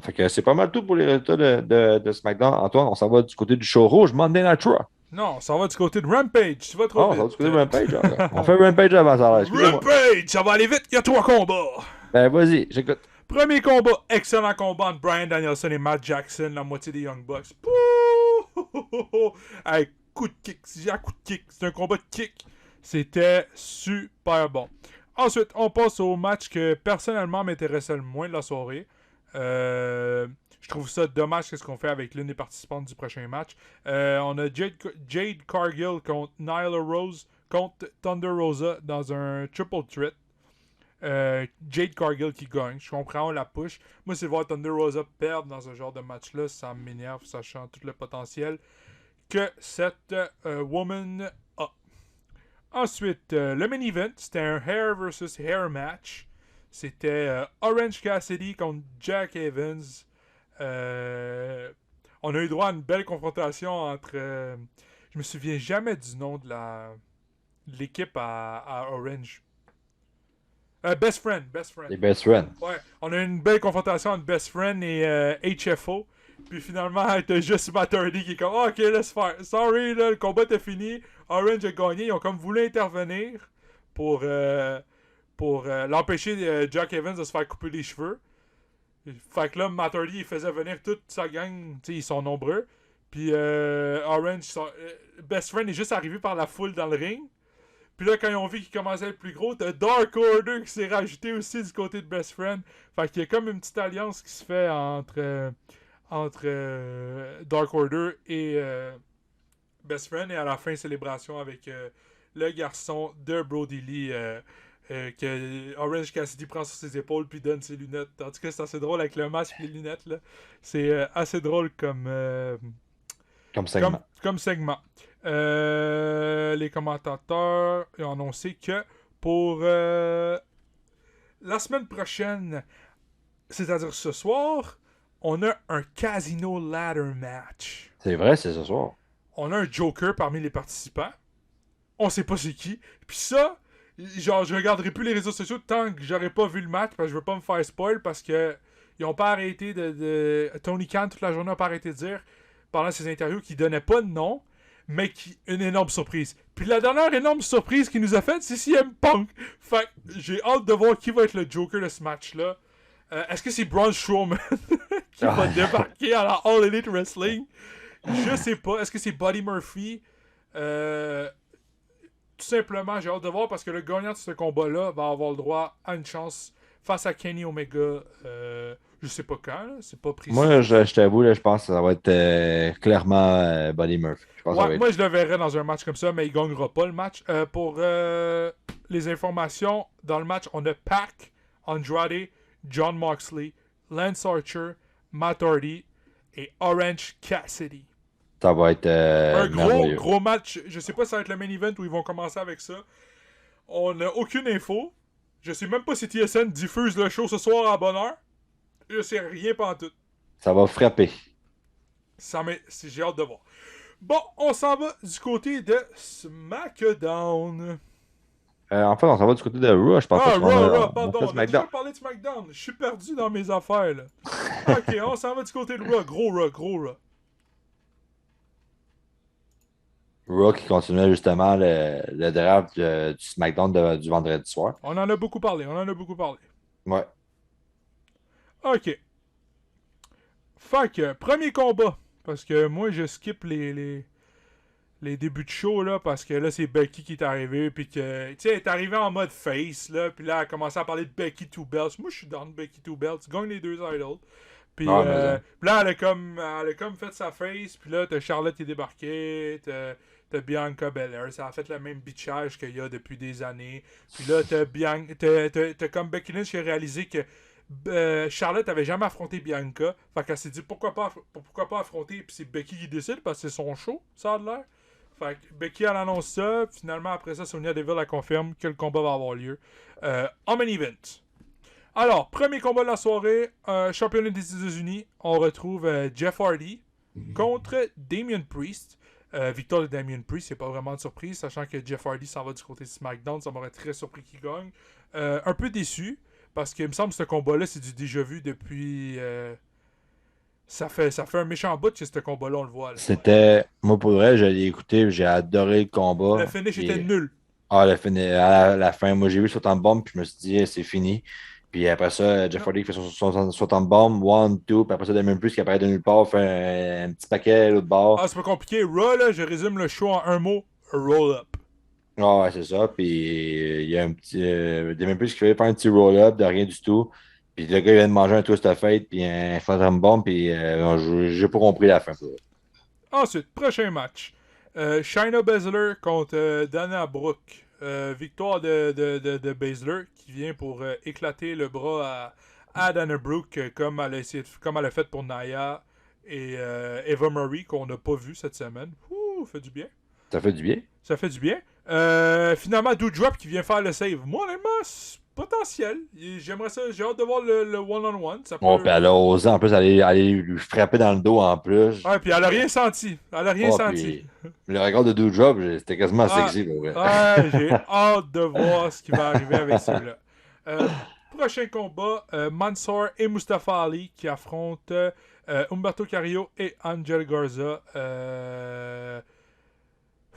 Fait que c'est pas mal tout pour les résultats de SmackDown. Antoine, on s'en va du côté du show rouge, Monday Night Raw. Non, on s'en va du côté de Rampage, tu vas trop Oh, on vite. s'en va du côté de Rampage. hein. On fait Rampage avant ça. Excusez-moi. Rampage, ça va aller vite, il y a 3 combats. Ben, vas-y, j'écoute. Premier combat, excellent combat entre Bryan Danielson et Matt Jackson, la moitié des Young Bucks. Pouh! Hey, coup de kick, j'ai un coup de kick, c'est un combat de kick. C'était super bon. Ensuite, on passe au match que personnellement m'intéressait le moins de la soirée. Je trouve ça dommage ce qu'on fait avec l'une des participantes du prochain match. On a Jade Cargill contre Nyla Rose contre Thunder Rosa dans un triple threat. Jade Cargill qui gagne. Je comprends la push. Moi, c'est voir Thunder Rosa perdre dans ce genre de match-là. Ça m'énerve, sachant tout le potentiel que cette woman a. Ensuite, le main event, c'était un hair versus hair match. C'était Orange Cassidy contre Jack Evans. On a eu droit à une belle confrontation entre... je me souviens jamais du nom de l'équipe à Orange. Best Friend. Les best friends. Ouais, on a eu une belle confrontation entre Best Friend et HFO. Puis finalement, t'as juste Matt Hardy qui est comme ok, laisse faire. Sorry, là, le combat est fini. Orange a gagné. Ils ont comme voulu intervenir pour l'empêcher Jack Evans de se faire couper les cheveux. Fait que là, Matt Hardy, il faisait venir toute sa gang. Tu sais, ils sont nombreux. Puis Orange, Best Friend est juste arrivé par la foule dans le ring. Puis là, quand ils ont vu qu'il commençait à être plus gros, t'as Dark Order qui s'est rajouté aussi du côté de Best Friend. Fait qu'il y a comme une petite alliance qui se fait entre entre Dark Order et Best Friend. Et à la fin, célébration avec le garçon de Brody Lee que Orange Cassidy prend sur ses épaules puis donne ses lunettes. En tout cas, c'est assez drôle avec le masque et les lunettes. Là. C'est assez drôle comme segment. Comme segment. Les commentateurs ont annoncé que pour la semaine prochaine, c'est-à-dire ce soir, on a un Casino Ladder Match. C'est vrai, c'est ce soir. On a un Joker parmi les participants. On sait pas c'est qui. Puis ça, genre, je regarderai plus les réseaux sociaux tant que j'aurais pas vu le match parce que je veux pas me faire spoil parce que ils ont pas arrêté Tony Khan toute la journée n'a pas arrêté de dire pendant ses interviews qu'il donnait pas de nom, mais une énorme surprise. Puis la dernière énorme surprise qu'il nous a faite, c'est CM Punk. Fait j'ai hâte de voir qui va être le Joker de ce match-là. Est-ce que c'est Braun Strowman qui va débarquer à la All Elite Wrestling? Je sais pas. Est-ce que c'est Buddy Murphy? Tout simplement, j'ai hâte de voir parce que le gagnant de ce combat-là va avoir le droit à une chance face à Kenny Omega. Je sais pas quand, là, c'est pas précis. Moi, je t'avoue, là, je pense que ça va être clairement Buddy Murphy. Moi, je le verrais dans un match comme ça, mais il gagnera pas le match. Pour les informations, dans le match, on a Pac, Andrade, John Moxley, Lance Archer, Matt Hardy et Orange Cassidy. Ça va être un gros match. Je sais pas si ça va être le main event où ils vont commencer avec ça. On n'a aucune info. Je sais même pas si TSN diffuse le show ce soir à bonne heure. Je sais rien pantoute. Ça va frapper. J'ai hâte de voir. Bon, on s'en va du côté de SmackDown. En fait, on s'en va du côté de Raw, je pense. Raw, pardon. On a déjà parlé de SmackDown. Je suis perdu dans mes affaires, là. Ok, on s'en va du côté de Raw. Gros Raw. Raw qui continuait justement le draft du SmackDown du vendredi soir. On en a beaucoup parlé. Ouais. Ok. Fait que, premier combat. Parce que moi, je skip les débuts de show, là, parce que là, c'est Becky qui est arrivée, puis que, tu sais, elle est arrivée en mode face, là, puis là, elle a commencé à parler de Becky Two Belts. Moi, je suis dans Becky Two Belts. Gagne les deux idols. Puis là, elle a comme fait sa face, puis là, t'as Charlotte qui est débarquée, t'as Bianca Belair, ça a fait le même bitchage qu'il y a depuis des années. Puis là, t'as comme Becky Lynch qui a réalisé que Charlotte avait jamais affronté Bianca. Fait qu'elle s'est dit pourquoi pas affronter, puis c'est Becky qui décide parce que c'est son show, ça a l'air. Fait que Becky elle annonce ça, finalement après ça, Sonya Deville elle confirme que le combat va avoir lieu en main event. Alors, premier combat de la soirée, championnat des États-Unis, on retrouve Jeff Hardy contre Damian Priest. Victoire de Damian Priest, c'est pas vraiment de surprise, sachant que Jeff Hardy s'en va du côté de SmackDown, ça m'aurait très surpris qu'il gagne. Un peu déçu, parce qu'il me semble que ce combat-là, c'est du déjà vu depuis... Ça fait un méchant bout que ce combat-là, on le voit. Là. C'était... Moi, pour vrai, je l'ai écouté, j'ai adoré le combat. Le finish était nul. Ah, à la fin, moi, j'ai vu sur bombe, puis je me suis dit, c'est fini. Puis après ça, Jeff Hardy fait son temps de bombe, 1, 2, puis après ça, Damien Priest qui apparaît de nulle part, fait un petit paquet à l'autre bord. Ah, c'est pas compliqué. Raw, là, je résume le show en un mot, roll-up. Ah ouais, c'est ça. Puis il y a un petit. Damien Priest qui fait faire un petit roll-up de rien du tout. Puis le gars, il vient de manger un twist of fate, puis un phantom bomb, puis j'ai pas compris la fin. Ensuite, prochain match. Shayna Baszler contre Dana Brooke. Victoire de Baszler qui vient pour éclater le bras à Dana Brooke comme elle a fait pour Nia et Eva Marie qu'on n'a pas vu cette semaine. Ouh, fait du bien. Ça fait du bien. Ça fait du bien. Finalement, Doudrop qui vient faire le save. Moi, honnêtement, c'est potentiel. J'aimerais ça. J'ai hâte de voir le one-on-one. Ça peut... Puis elle a osé en plus aller lui frapper dans le dos en plus. Ouais, puis elle a rien senti. Puis le regard de Doudrop, c'était quasiment sexy. Ouais, j'ai hâte de voir ce qui va arriver avec celui-là. Prochain combat, Mansoor et Mustafa Ali qui affrontent Humberto Carrillo et Angel Garza.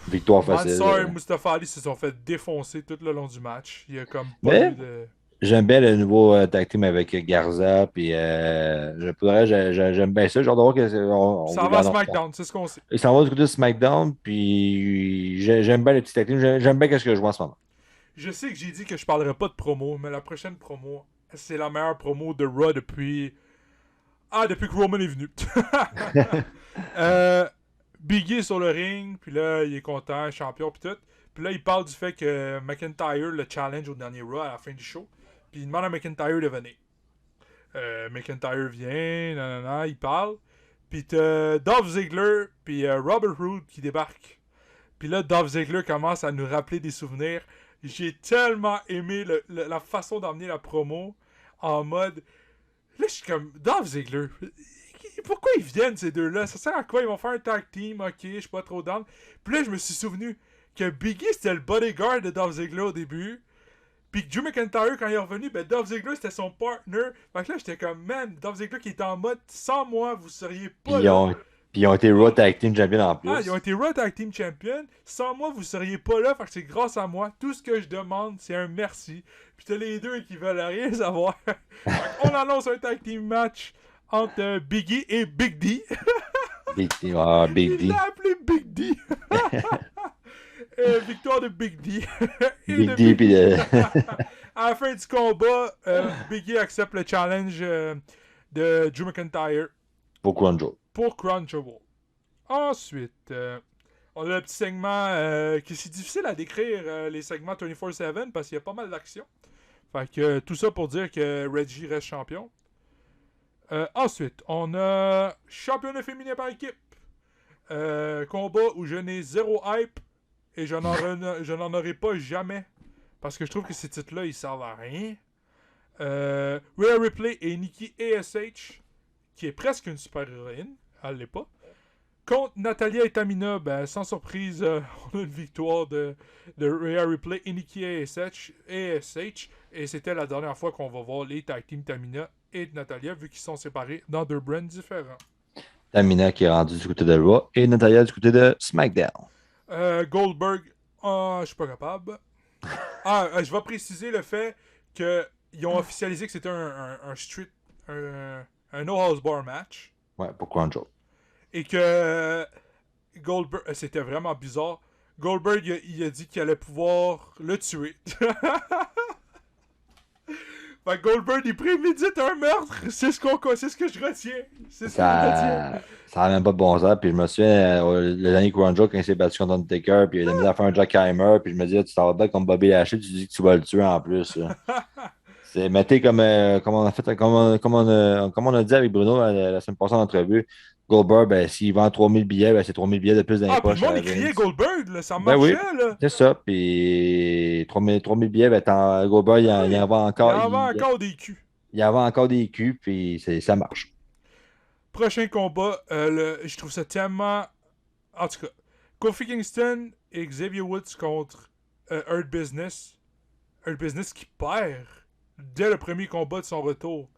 Victoire facile. Mansoor et Mustafa Ali se sont fait défoncer tout le long du match. Il y a comme pas eu de... J'aime bien le nouveau tag team avec Garza, puis j'aime bien ça. Genre de voir que ça va à SmackDown, c'est ce qu'on sait. Il s'en va du côté de SmackDown, puis j'aime bien le petit tag team. J'aime bien ce que je vois en ce moment. Je sais que j'ai dit que je parlerais pas de promo, mais la prochaine promo, c'est la meilleure promo de Raw depuis... Ah, depuis que Roman est venu. Biggie est sur le ring, puis là, il est content, champion, puis tout. Puis là, il parle du fait que McIntyre le challenge au dernier Raw à la fin du show. Puis il demande à McIntyre de venir. McIntyre vient, nanana, il parle. Puis t'as Dolph Ziggler, puis Robert Roode qui débarquent. Puis là, Dolph Ziggler commence à nous rappeler des souvenirs. J'ai tellement aimé la façon d'emmener la promo en mode... Là, je suis comme... Dolph Ziggler, pourquoi ils viennent ces deux-là? Ça sert à quoi? Ils vont faire un tag team, ok, je suis pas trop down. Puis là, je me suis souvenu que Biggie, c'était le bodyguard de Dolph Ziggler au début. Puis que Drew McIntyre, quand il est revenu, ben Dolph Ziggler, c'était son partner. Fait que là, j'étais comme, man, Dolph Ziggler qui était en mode, sans moi, vous seriez pas là. Puis ils ont été Raw Tag Team Champion en plus. Ah, ils ont été Raw Tag Team Champion. Sans moi, vous seriez pas là. Fait que c'est grâce à moi. Tout ce que je demande, c'est un merci. Puis t'as les deux qui veulent rien savoir. On annonce un Tag Team match entre Biggie et Big D. Big D. Ah, Big D. Il l'a appelé Big D. Victoire de Big D. Big D, puis À la fin du combat, Biggie accepte le challenge de Drew McIntyre. Pour Crown Jewel. Pour Crown Jewel. Ensuite, on a le petit segment qui c'est difficile à décrire, les segments 24/7 parce qu'il y a pas mal d'action. Fait que tout ça pour dire que Reggie reste champion. Ensuite, on a championnat féminin par équipe. Combat où je n'ai zéro hype et je n'en aurai pas jamais. Parce que je trouve que ces titres-là, ils servent à rien. Rhea Ripley et Nikki ASH, qui est presque une super-héroïne, elle l'est pas. Contre Natalya et Tamina, ben, sans surprise, on a une victoire de Rhea Ripley et Nikki ASH. Et c'était la dernière fois qu'on va voir les tag team Tamina et Natalya, vu qu'ils sont séparés dans deux brands différents. Tamina qui est rendue du côté de Raw et Natalya du côté de SmackDown. Goldberg, je suis pas capable. Je vais préciser le fait qu'ils ont officialisé que c'était un street, un no house bar match. Ouais, pour Crown Jewel. Et que Goldberg, c'était vraiment bizarre. Goldberg, il a dit qu'il allait pouvoir le tuer. Fait que Goldberg, il prémédite un meurtre. C'est ce que je retiens. C'est ce que je retiens. Ça n'a même pas de bon sens. Puis je me souviens, le dernier Crown Jewel, quand il s'est battu contre Undertaker, puis il a mis à faire un Jackheimer, puis je me disais, tu t'en vas battre comme Bobby Lashley, tu dis que tu vas le tuer en plus. C'est mettez comme on a fait, comme on a dit avec Bruno la semaine passée en entrevue. Goldberg, ben, s'il vend 3000 billets, ben, c'est 3000 billets de plus dans les poches. Puis le monde, il criait Goldberg, là, ça ben marchait, oui, là. C'est ça. Puis 3000 billets, ben, Goldberg, il en vend encore. Il en vend encore des culs. Il en vend encore des culs, puis ça marche. Prochain combat, je trouve ça tellement... En tout cas, Kofi Kingston et Xavier Woods contre Hurt Business. Hurt Business qui perd dès le premier combat de son retour.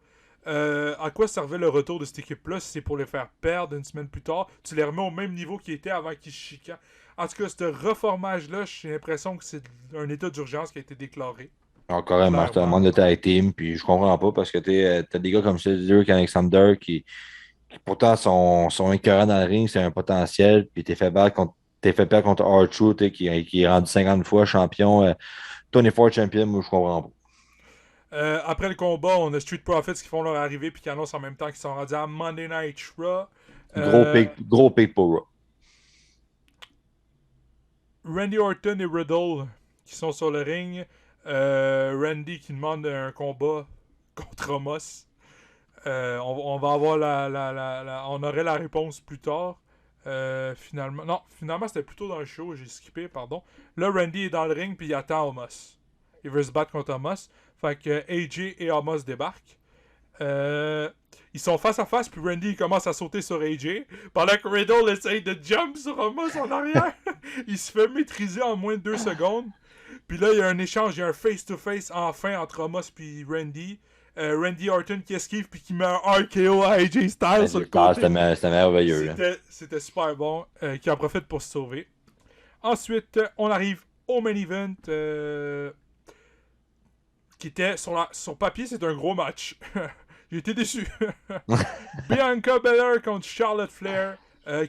À quoi servait le retour de cette équipe-là si c'est pour les faire perdre une semaine plus tard? Tu les remets au même niveau qu'ils étaient avant qu'ils se chicanent. En tout cas, ce reformage-là, j'ai l'impression que c'est un état d'urgence qui a été déclaré. Encore un match, c'est un monde de tag team, puis je comprends pas parce que t'as des gars comme Cedric Alexander qui pourtant sont écœurants dans le ring, c'est un potentiel, puis t'es fait perdre contre R-Truth qui est rendu 50 fois champion, 24 champion, moi je comprends pas. Après le combat, on a Street Profits qui font leur arrivée puis qui annoncent en même temps qu'ils sont rendus à Monday Night Raw. Gros pic pour Raw. Randy Orton et Riddle qui sont sur le ring. Randy qui demande un combat contre Omos. On va avoir on aurait la réponse plus tard. Finalement c'était plutôt dans le show, j'ai skippé, pardon. Là, Randy est dans le ring puis il attend Omos. Il veut se battre contre Omos. Fait que AJ et Omos débarquent. Ils sont face à face, puis Randy il commence à sauter sur AJ. Pendant que Riddle essaye de jump sur Omos en arrière. Il se fait maîtriser en moins de 2 secondes. Puis là, il y a un échange, il y a un face-to-face enfin entre Omos et Randy. Randy Orton qui esquive puis qui met un RKO à AJ Styles sur le côté. C'était merveilleux. C'était super bon. Qui en profite pour se sauver. Ensuite, on arrive au main event. Qui était sur papier, c'est un gros match. J'ai été déçu. Bianca Belair contre Charlotte Flair,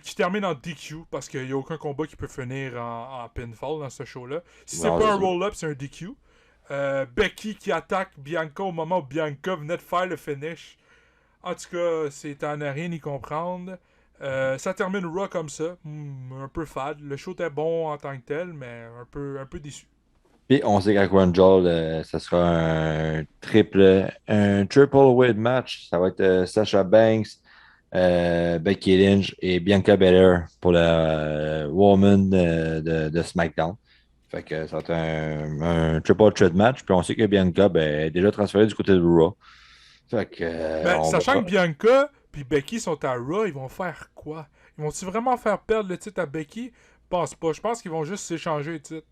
qui termine en DQ parce qu'il n'y a aucun combat qui peut finir en pinfall dans ce show-là. Si c'est pas un roll-up, c'est un DQ. Becky qui attaque Bianca au moment où Bianca venait de faire le finish. En tout cas, c'est à ne rien y comprendre. Ça termine Raw comme ça, un peu fade. Le show était bon en tant que tel, mais un peu déçu. Puis on sait qu'à Crown Jewel, ça sera un triple weight match. Ça va être Sasha Banks, Becky Lynch et Bianca Belair pour la Woman de SmackDown. Fait que ça va être un triple threat match. Puis on sait que Bianca est déjà transférée du côté de Raw. Fait que Ben, on sachant va. que Bianca puis Becky sont à Raw, ils vont faire quoi? Ils vont-ils vraiment faire perdre le titre à Becky? Je pense pas. Je pense qu'ils vont juste s'échanger les titres.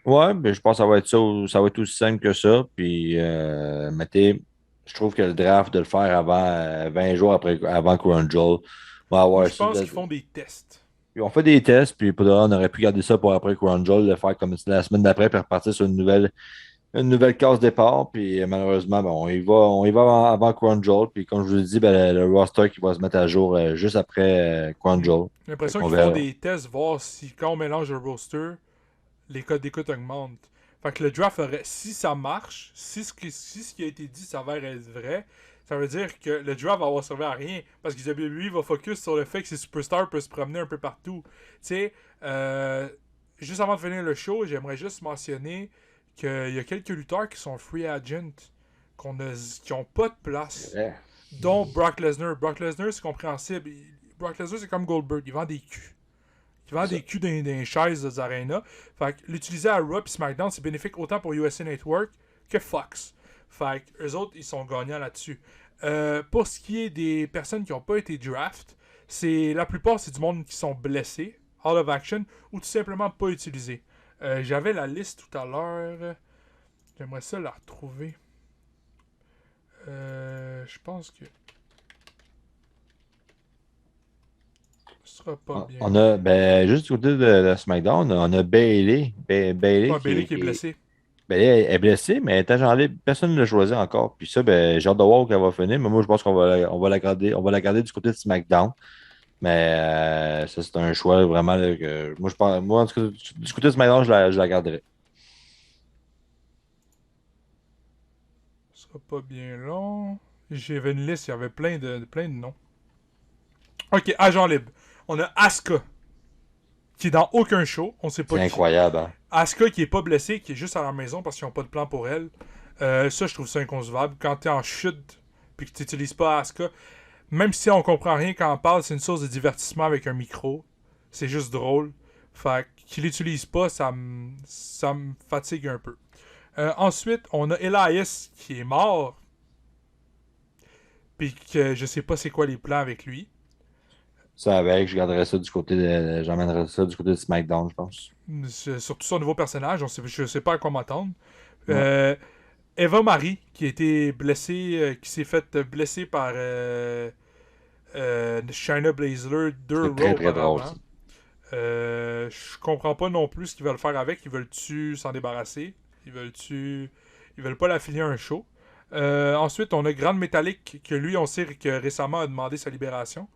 Ouais, mais je pense que ça va être ça, ça va être aussi simple que ça. Puis mettez, je trouve que le draft de le faire avant 20 jours avant Crown Jewel va Moi, avoir je ça. pense qu'ils font des tests. Puis on fait des tests, puis pour de vrai, on aurait pu garder ça pour après Crown Jewel, le faire comme la semaine d'après, puis repartir sur une nouvelle case départ. Puis malheureusement, on y va avant Crown Jewel. Puis comme je vous ai dit, le roster qui va se mettre à jour juste après Crown Jewel. J'ai Fait l'impression qu'on qu'ils font verra. des tests, voir si quand on mélange le roster, les codes d'écoute augmentent. Fait que le draft aurait, si ça marche, si ce qui a été dit s'avère être vrai, ça veut dire que le draft va avoir servi à rien. Parce que WWE va focus sur le fait que ces superstars peuvent se promener un peu partout. Tu sais, juste avant de finir le show, j'aimerais juste mentionner qu'il y a quelques lutteurs qui sont free agent, qui ont pas de place. Ouais. Dont Brock Lesnar. Brock Lesnar, c'est compréhensible. Brock Lesnar, c'est comme Goldberg. Il vend des culs. Il vend des culs dans les chaises des arenas. Fait que l'utiliser à Raw et SmackDown, c'est bénéfique autant pour USA Network que Fox. Fait que eux autres, ils sont gagnants là-dessus. Pour ce qui est des personnes qui n'ont pas été draft, la plupart, c'est du monde qui sont blessés, out of action, ou tout simplement pas utilisés. J'avais la liste tout à l'heure. J'aimerais ça la retrouver. Je pense que ce sera pas bien. On a, juste du côté de SmackDown, on a Bailey. Bailey Ouais, Bailey qui est blessé. Elle est blessée, mais elle est agent libre. Personne ne l'a choisi encore. Puis ça, j'ai hâte de voir où elle va finir. Mais moi, je pense on va la garder du côté de SmackDown. Mais ça, c'est un choix vraiment là, que moi, je pense, moi, en tout cas, du côté de SmackDown, je la garderai. Ce sera pas bien long. J'avais une liste, il y avait plein de noms. Ok, agent libre. On a Asuka, qui est dans aucun show. On sait pas C'est qui. incroyable, hein? Asuka qui est pas blessée, qui est juste à la maison parce qu'ils n'ont pas de plan pour elle. Ça, je trouve ça inconcevable. Quand t'es en chute puis que tu n'utilises pas Asuka, même si on comprend rien quand on parle, c'est une source de divertissement avec un micro. C'est juste drôle. Fait qu'il l'utilise pas, ça me fatigue un peu. Ensuite, on a Elias qui est mort. Puis que je sais pas c'est quoi les plans avec lui. Ça avec, je garderai ça du côté j'emmènerai ça du côté de SmackDown, je pense. C'est surtout son nouveau personnage, je sais pas à quoi m'attendre. Ouais. Eva Marie, qui a été blessée, qui s'est fait blesser par Shayna Baszler 2 C'est très, Raw très drôle, auparavant. ça. Je comprends pas non plus ce qu'ils veulent faire avec. Ils veulent-tu s'en débarrasser? Ils veulent pas l'affilier à un show. Ensuite, on a Grand Metallic, que lui, on sait que récemment a demandé sa libération.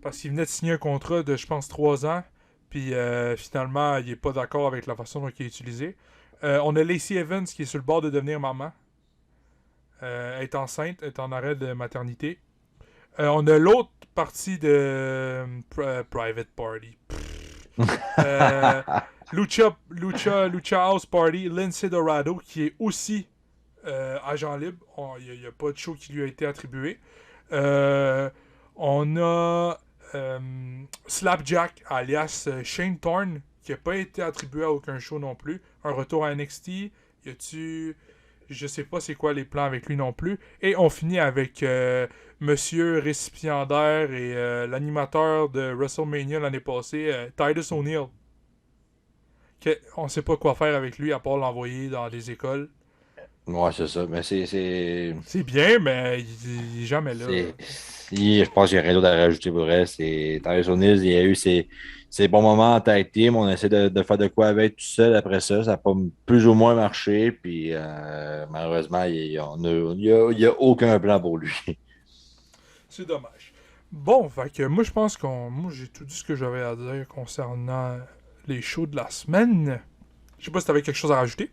Parce qu'il venait de signer un contrat de, je pense, 3 ans. Puis finalement, il est pas d'accord avec la façon dont il est utilisé. On a Lacey Evans qui est sur le bord de devenir maman. Elle est enceinte, elle est en arrêt de maternité. On a l'autre partie de Private Party. Lucha House Party, Lindsay Dorado, qui est aussi agent libre. Il n'y a pas de show qui lui a été attribué. On a Slapjack, alias Shane Thorne, qui n'a pas été attribué à aucun show non plus. Un retour à NXT. Y a-tu... Je sais pas c'est quoi les plans avec lui non plus. Et on finit avec Monsieur récipiendaire et l'animateur de WrestleMania l'année passée, Titus O'Neil. On sait pas quoi faire avec lui à part l'envoyer dans des écoles. Ouais, c'est ça. Mais C'est bien, mais il est jamais là. je pense qu'il n'y a rien d'autre à rajouter pour elle. C'est Tyler O'Neill, il y a eu ses bons moments en tag team. On essaie de faire de quoi avec tout seul après ça. Ça n'a pas plus ou moins marché. Puis malheureusement, il n'y a aucun plan pour lui. C'est dommage. Bon, fait que moi je pense moi j'ai tout dit ce que j'avais à dire concernant les shows de la semaine. Je sais pas si t'avais quelque chose à rajouter.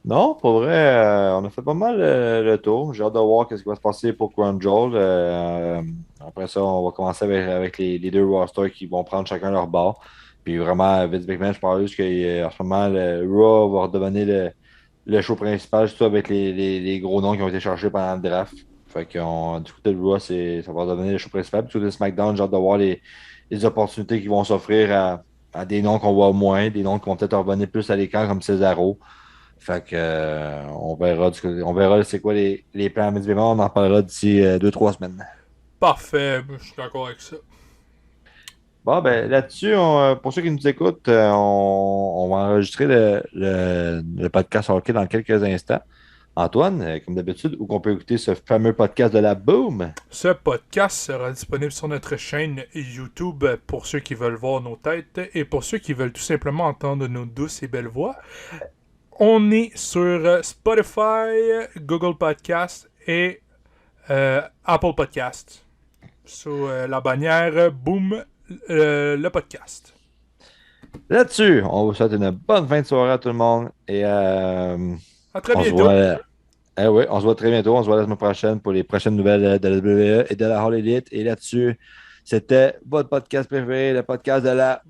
Non, pour vrai, on a fait pas mal le tour. J'ai hâte de voir ce qui va se passer pour Crown Jewel. Après ça, on va commencer avec les deux rosters qui vont prendre chacun leur bord. Puis vraiment, Vince McMahon, je parle juste qu'en ce moment, le Raw va redevenir le show principal, surtout avec les gros noms qui ont été cherchés pendant le draft. Fait que du côté de Raw, ça va devenir le show principal. Puis du côté de SmackDown, j'ai hâte de voir les opportunités qui vont s'offrir à des noms qu'on voit moins, des noms qui vont peut-être revenir plus à l'écran comme Cesaro. Fait que, on verra c'est quoi les plans à Miss-Bémol. On en parlera d'ici 2-3 semaines. Parfait, je suis d'accord avec ça. Bon, ben là-dessus, pour ceux qui nous écoutent, on va enregistrer le podcast hockey dans quelques instants. Antoine, comme d'habitude, où qu'on peut écouter ce fameux podcast de la Boom? Ce podcast sera disponible sur notre chaîne YouTube pour ceux qui veulent voir nos têtes et pour ceux qui veulent tout simplement entendre nos douces et belles voix. On est sur Spotify, Google Podcast et Apple Podcast. Sous la bannière Boom, le podcast. Là-dessus, on vous souhaite une bonne fin de soirée à tout le monde et À très on se bientôt. voit. Oui, on se voit très bientôt. On se voit la semaine prochaine pour les prochaines nouvelles de la WWE et de la All Elite. Et là-dessus, c'était votre podcast préféré, le podcast de la